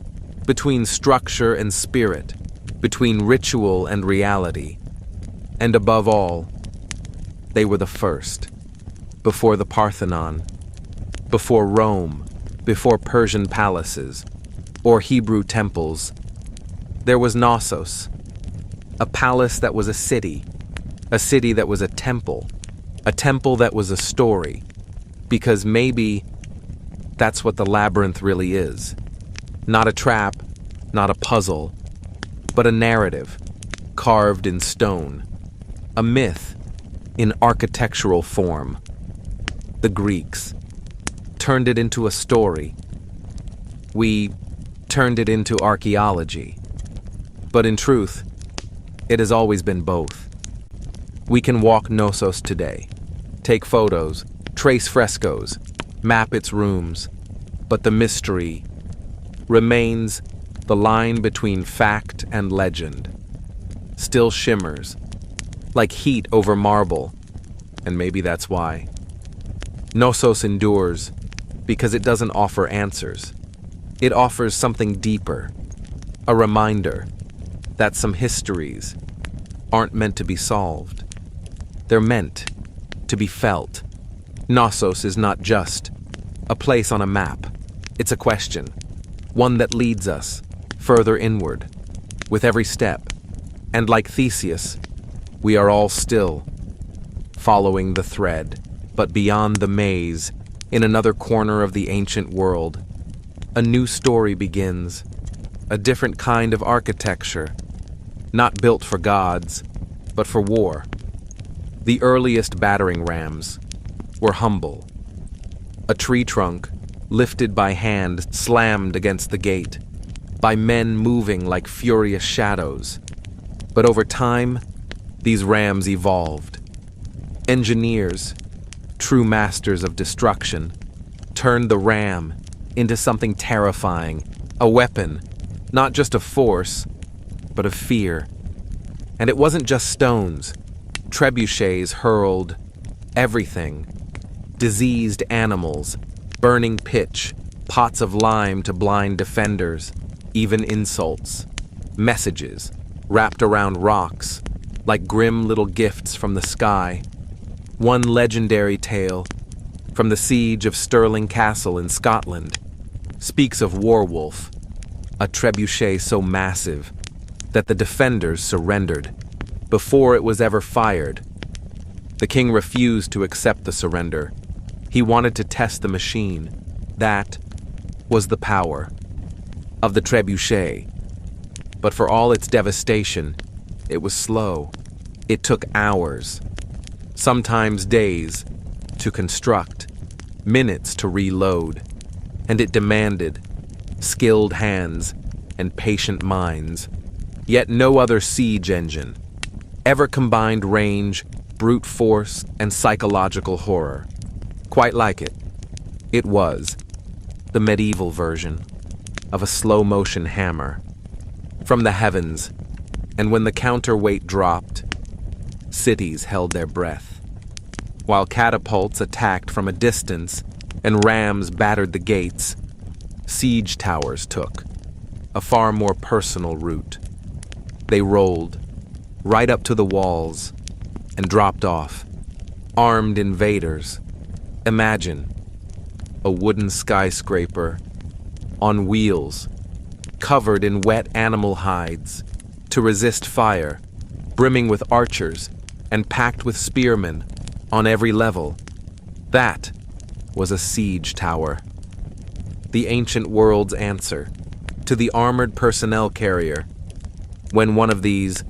between structure and spirit, between ritual and reality. And above all, they were the first, before the Parthenon, before Rome, before Persian palaces, or Hebrew temples. There was Knossos, a palace that was a city that was a temple that was a story, because maybe that's what the labyrinth really is. Not a trap, not a puzzle, but a narrative carved in stone, a myth in architectural form. The Greeks turned it into a story. We turned it into archaeology. But in truth, it has always been both. We can walk Knossos today, take photos, trace frescoes, map its rooms, but the mystery remains. The line between fact and legend still shimmers, like heat over marble, and maybe that's why. Knossos endures because it doesn't offer answers. It offers something deeper, a reminder that some histories aren't meant to be solved. They're meant to be felt. Knossos is not just a place on a map. It's a question, one that leads us further inward with every step. And like Theseus, we are all still following the thread, but beyond the maze, in another corner of the ancient world, a new story begins, a different kind of architecture, not built for gods, but for war. The earliest battering rams were humble. A tree trunk, lifted by hand, slammed against the gate, by men moving like furious shadows. But over time, these rams evolved. Engineers, true masters of destruction, turned the ram into something terrifying, a weapon, not just of force, but of fear. And it wasn't just stones. Trebuchets hurled everything. Diseased animals, burning pitch, pots of lime to blind defenders, even insults, messages wrapped around rocks like grim little gifts from the sky. One legendary tale from the siege of Stirling Castle in Scotland speaks of Warwolf, a trebuchet so massive that the defenders surrendered before it was ever fired. The king refused to accept the surrender. He wanted to test the machine. That was the power of the trebuchet. But for all its devastation, it was slow. It took hours, sometimes days, to construct, minutes to reload, and it demanded skilled hands and patient minds. Yet no other siege engine ever combined range, brute force, and psychological horror. Quite like it. It was the medieval version of a slow-motion hammer from the heavens, and when the counterweight dropped, cities held their breath, while catapults attacked from a distance and rams battered the gates. Siege towers took a far more personal route. They rolled right up to the walls and dropped off, armed invaders. Imagine a wooden skyscraper on wheels, covered in wet animal hides to resist fire, brimming with archers and packed with spearmen on every level. That was a siege tower. The ancient world's answer to the armored personnel carrier. When one of these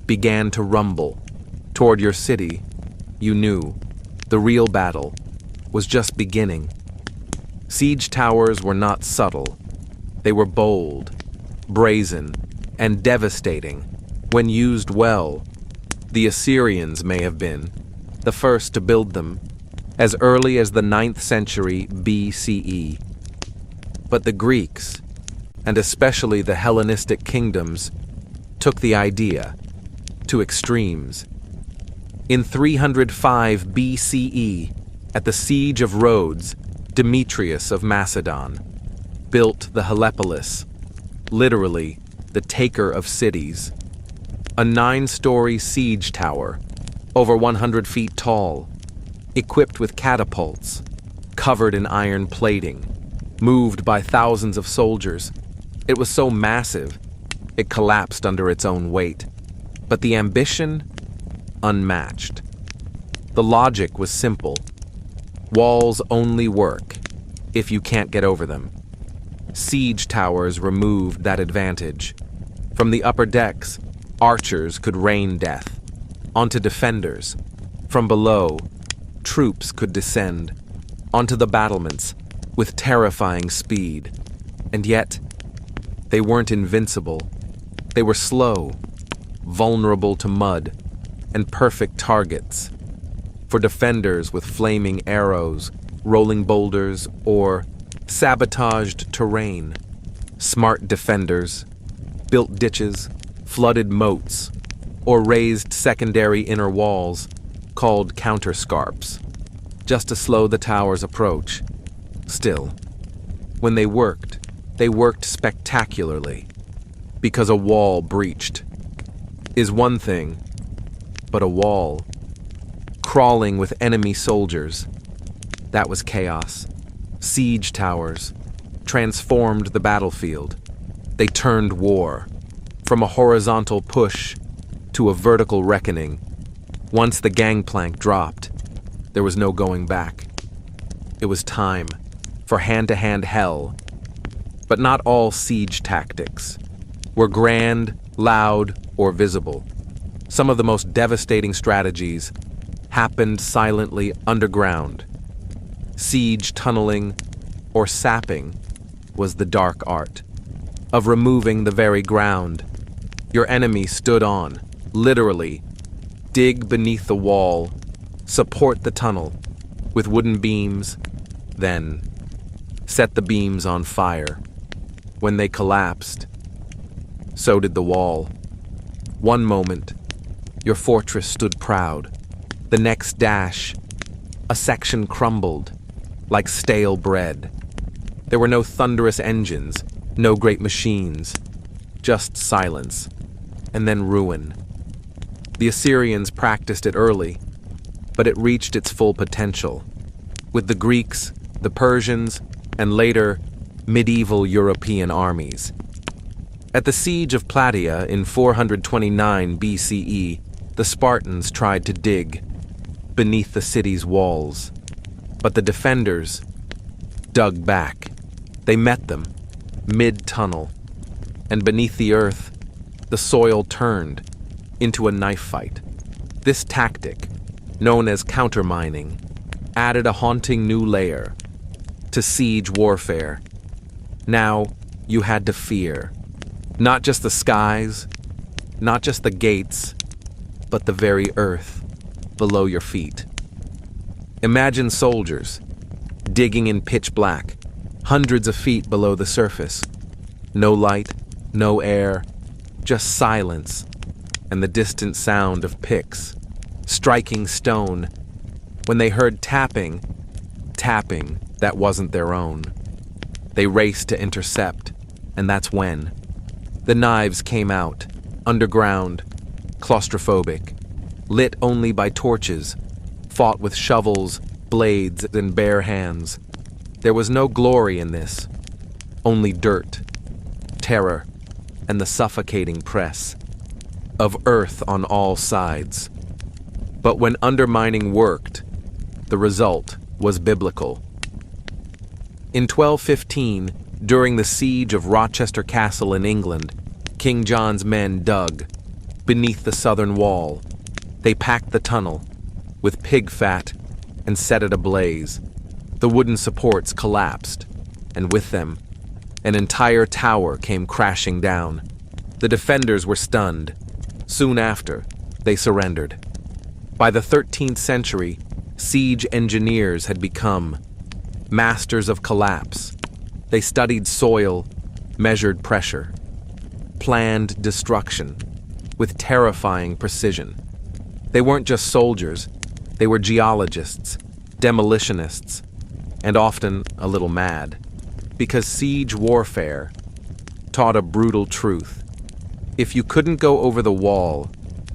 began to rumble toward your city, you knew the real battle was just beginning. Siege towers were not subtle. They were bold, brazen, and devastating. When used well, the Assyrians may have been the first to build them as early as the 9th century BCE. But the Greeks, and especially the Hellenistic kingdoms, took the idea to extremes. In 305 BCE, at the siege of Rhodes, Demetrius of Macedon built the Helepolis, literally the taker of cities, a 9-story siege tower, over 100 feet tall, equipped with catapults, covered in iron plating, moved by thousands of soldiers. It was so massive, it collapsed under its own weight. But the ambition, unmatched. The logic was simple. Walls only work if you can't get over them. Siege towers removed that advantage. From the upper decks, archers could rain death onto defenders. From below, troops could descend onto the battlements with terrifying speed. And yet, they weren't invincible. They were slow, vulnerable to mud, and perfect targets for defenders with flaming arrows, rolling boulders, or sabotaged terrain. Smart defenders built ditches, flooded moats, or raised secondary inner walls called counterscarps, just to slow the tower's approach. Still, when they worked spectacularly, because a wall breached is one thing, but a wall crawling with enemy soldiers, that was chaos. Siege towers transformed the battlefield. They turned war from a horizontal push to a vertical reckoning. Once the gangplank dropped, there was no going back. It was time for hand-to-hand hell. But not all siege tactics were grand, loud, or visible. Some of the most devastating strategies happened silently underground. Siege tunneling or sapping was the dark art of removing the very ground your enemy stood on. Literally, dig beneath the wall, support the tunnel with wooden beams, then set the beams on fire. When they collapsed, so did the wall. One moment, your fortress stood proud. The next dash, a section crumbled like stale bread. There were no thunderous engines, no great machines, just silence, and then ruin. The Assyrians practiced it early, but it reached its full potential with the Greeks, the Persians, and later, medieval European armies. At the siege of Plataea in 429 BCE, the Spartans tried to dig beneath the city's walls, but the defenders dug back. They met them mid-tunnel, and beneath the earth, the soil turned into a knife fight. This tactic, known as countermining, added a haunting new layer to siege warfare. Now, you had to fear not just the skies, not just the gates, but the very earth below your feet. Imagine soldiers digging in pitch black, hundreds of feet below the surface. No light, no air, just silence and the distant sound of picks striking stone. When they heard tapping that wasn't their own, they raced to intercept, and that's when The knives came out, underground, claustrophobic, lit only by torches, fought with shovels, blades, and bare hands. There was no glory in this, only dirt, terror, and the suffocating press of earth on all sides. But when undermining worked, the result was biblical. In 1215, during the siege of Rochester Castle in England, King John's men dug beneath the southern wall. They packed the tunnel with pig fat and set it ablaze. The wooden supports collapsed, and with them, an entire tower came crashing down. The defenders were stunned. Soon after, they surrendered. By the 13th century, siege engineers had become masters of collapse. They studied soil, measured pressure, planned destruction with terrifying precision. They weren't just soldiers, they were geologists, demolitionists, and often a little mad, because siege warfare taught a brutal truth. If you couldn't go over the wall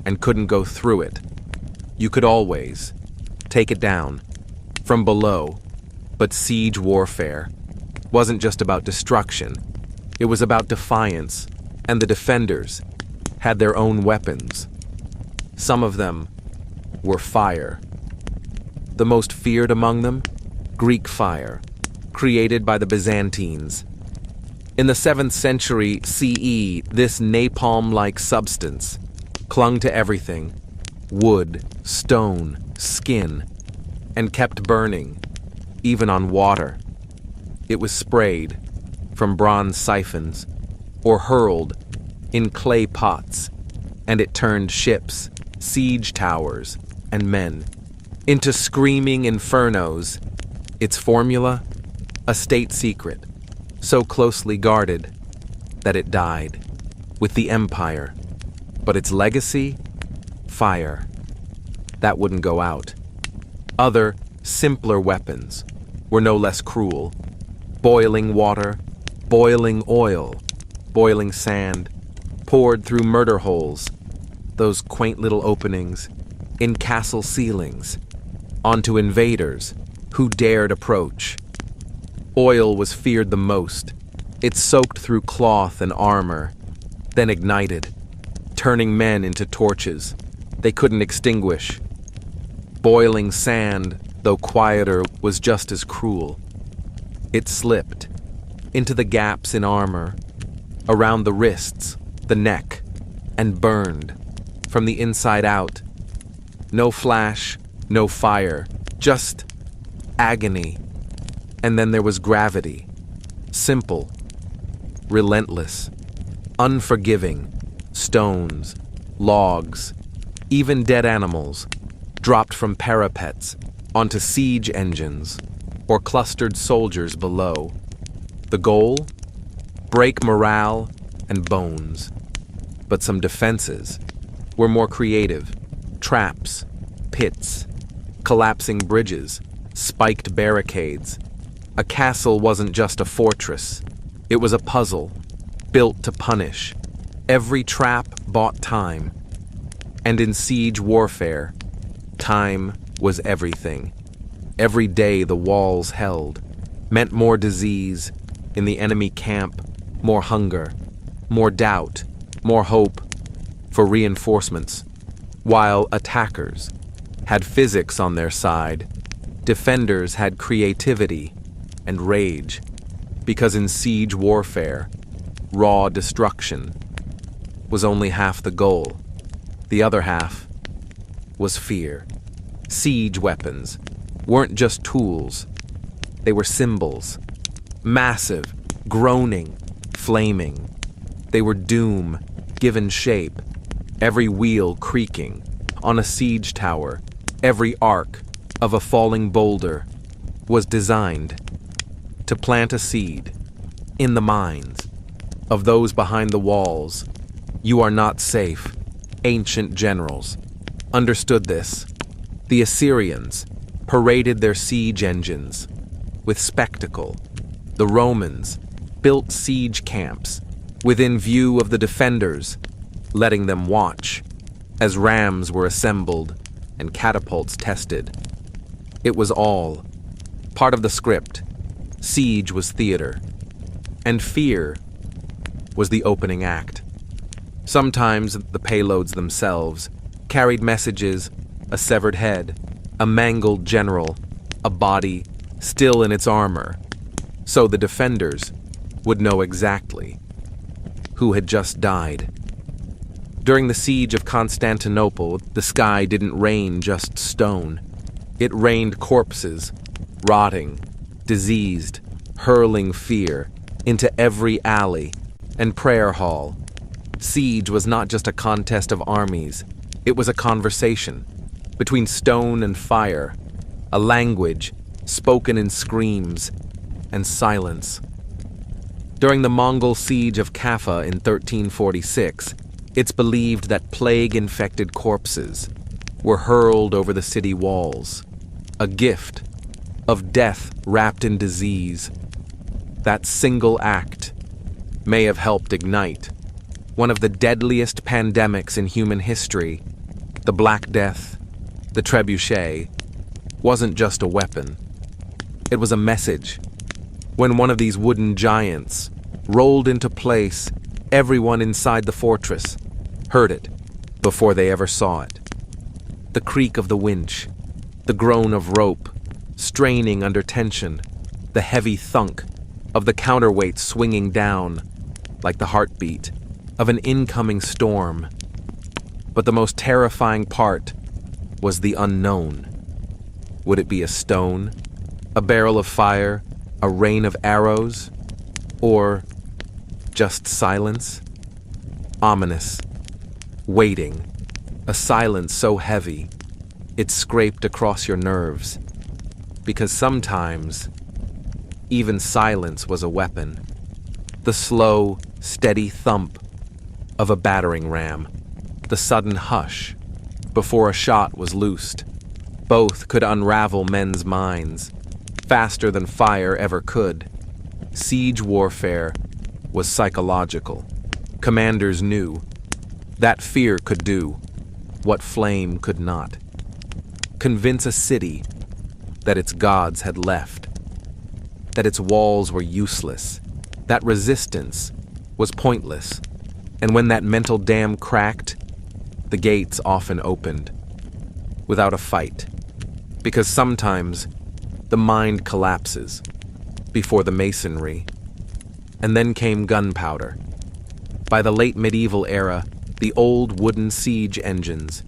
and couldn't go through it, you could always take it down from below. But siege warfare wasn't just about destruction, it was about defiance, and the defenders had their own weapons. Some of them were fire. The most feared among them, Greek fire, created by the Byzantines. In the 7th century CE, this napalm-like substance clung to everything, wood, stone, skin, and kept burning, even on water. It was sprayed from bronze siphons or hurled in clay pots, and it turned ships, siege towers, and men into screaming infernos. Its formula, a state secret, so closely guarded that it died with the empire. But its legacy? Fire. That wouldn't go out. Other, simpler weapons were no less cruel. Boiling water, boiling oil, boiling sand, poured through murder holes, those quaint little openings in castle ceilings, onto invaders who dared approach. Oil was feared the most. It soaked through cloth and armor, then ignited, turning men into torches they couldn't extinguish. Boiling sand, though quieter, was just as cruel. It slipped into the gaps in armor, around the wrists, the neck, and burned from the inside out. No flash, no fire, just agony. And then there was gravity, simple, relentless, unforgiving. Stones, logs, even dead animals dropped from parapets onto siege engines or clustered soldiers below. The goal? Break morale and bones. But some defenses were more creative. Traps, pits, collapsing bridges, spiked barricades. A castle wasn't just a fortress. It was a puzzle, built to punish. Every trap bought time. And in siege warfare, time was everything. Every day the walls held meant more disease in the enemy camp, more hunger, more doubt, more hope for reinforcements. While attackers had physics on their side, defenders had creativity and rage, because in siege warfare, raw destruction was only half the goal. The other half was fear. Siege weapons weren't just tools, they were symbols. Massive, groaning, flaming. They were doom, given shape. Every wheel creaking on a siege tower, every arc of a falling boulder was designed to plant a seed in the minds of those behind the walls. You are not safe. Ancient generals understood this. The Assyrians paraded their siege engines with spectacle. The Romans built siege camps within view of the defenders, letting them watch, as rams were assembled and catapults tested. It was all part of the script. Siege was theater, and fear was the opening act. Sometimes the payloads themselves carried messages: a severed head, a mangled general, a body still in its armor, so the defenders would know exactly who had just died. During the siege of Constantinople, the sky didn't rain just stone. It rained corpses, rotting, diseased, hurling fear into every alley and prayer hall. Siege was not just a contest of armies, it was a conversation between stone and fire, a language spoken in screams and silence. During the Mongol siege of Kaffa in 1346, it's believed that plague-infected corpses were hurled over the city walls, a gift of death wrapped in disease. That single act may have helped ignite one of the deadliest pandemics in human history. The Black Death, the trebuchet, wasn't just a weapon. It was a message. When one of these wooden giants rolled into place, everyone inside the fortress heard it before they ever saw it. The creak of the winch, the groan of rope straining under tension, the heavy thunk of the counterweight swinging down like the heartbeat of an incoming storm. But the most terrifying part was the unknown. Would it be a stone, a barrel of fire, a rain of arrows, or just silence? Ominous, waiting, a silence so heavy it scraped across your nerves. Because sometimes, even silence was a weapon. The slow, steady thump of a battering ram, the sudden hush before a shot was loosed. Both could unravel men's minds, faster than fire ever could. Siege warfare was psychological. Commanders knew that fear could do what flame could not. Convince a city that its gods had left, that its walls were useless, that resistance was pointless. And when that mental dam cracked, the gates often opened without a fight, because sometimes the mind collapses before the masonry. And then came gunpowder. By the late medieval era, the old wooden siege engines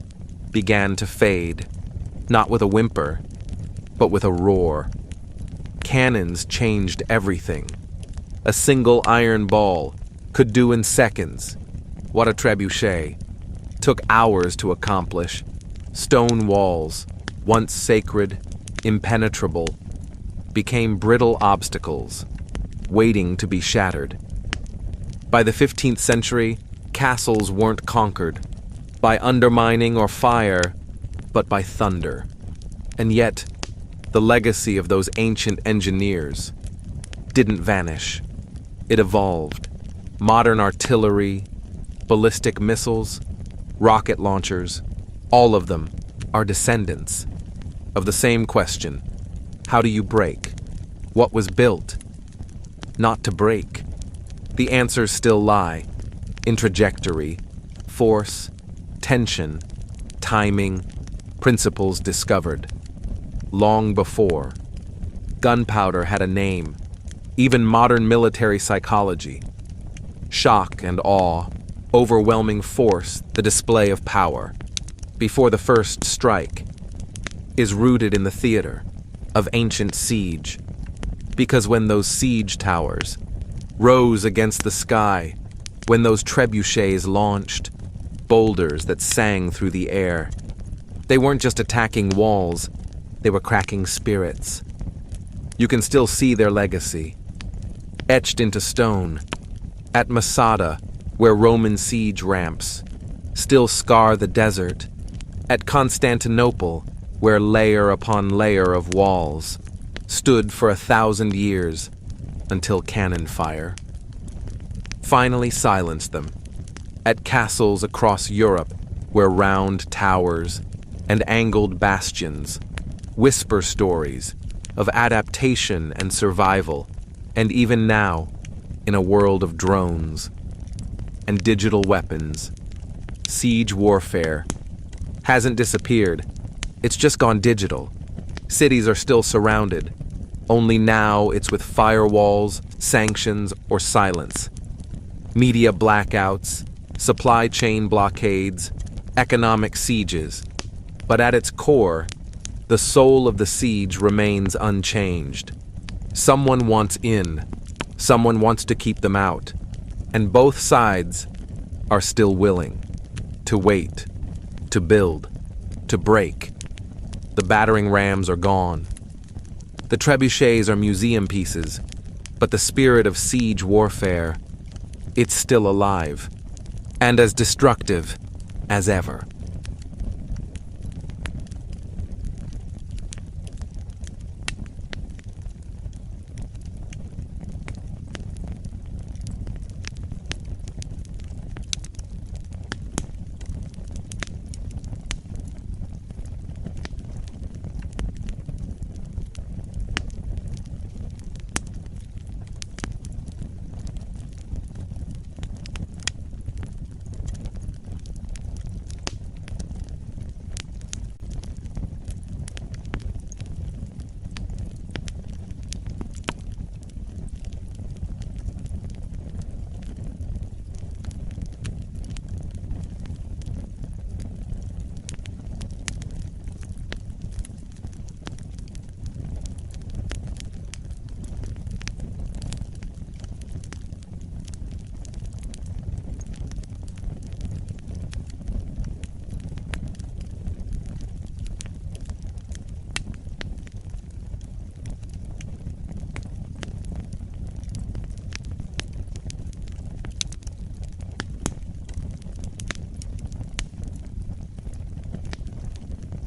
began to fade, not with a whimper, but with a roar. Cannons changed everything. A single iron ball could do in seconds what a trebuchet took hours to accomplish. Stone walls, once sacred, impenetrable, became brittle obstacles, waiting to be shattered. By the 15th century, castles weren't conquered by undermining or fire, but by thunder. And yet, the legacy of those ancient engineers didn't vanish. It evolved. Modern artillery, ballistic missiles, rocket launchers, all of them are descendants of the same question. How do you break what was built not to break? The answers still lie in trajectory, force, tension, timing, principles discovered long before. Gunpowder had a name, even modern military psychology. Shock and awe, overwhelming force, the display of power before the first strike, is rooted in the theater of ancient siege. Because when those siege towers rose against the sky, when those trebuchets launched, boulders that sang through the air, they weren't just attacking walls, they were cracking spirits. You can still see their legacy, etched into stone. At Masada, where Roman siege ramps still scar the desert. At Constantinople, where layer upon layer of walls stood for 1,000 years until cannon fire. finally silenced them. At castles across Europe, where round towers and angled bastions whisper stories of adaptation and survival, and even now, in a world of drones and digital weapons, siege warfare hasn't disappeared. It's just gone digital. Cities are still surrounded, only now it's with firewalls, sanctions, or silence. Media blackouts, supply chain blockades, economic sieges. But at its core, the soul of the siege remains unchanged. Someone wants in, someone wants to keep them out, and both sides are still willing to wait, to build, to break. The battering rams are gone. The trebuchets are museum pieces, but the spirit of siege warfare, it's still alive, and as destructive as ever.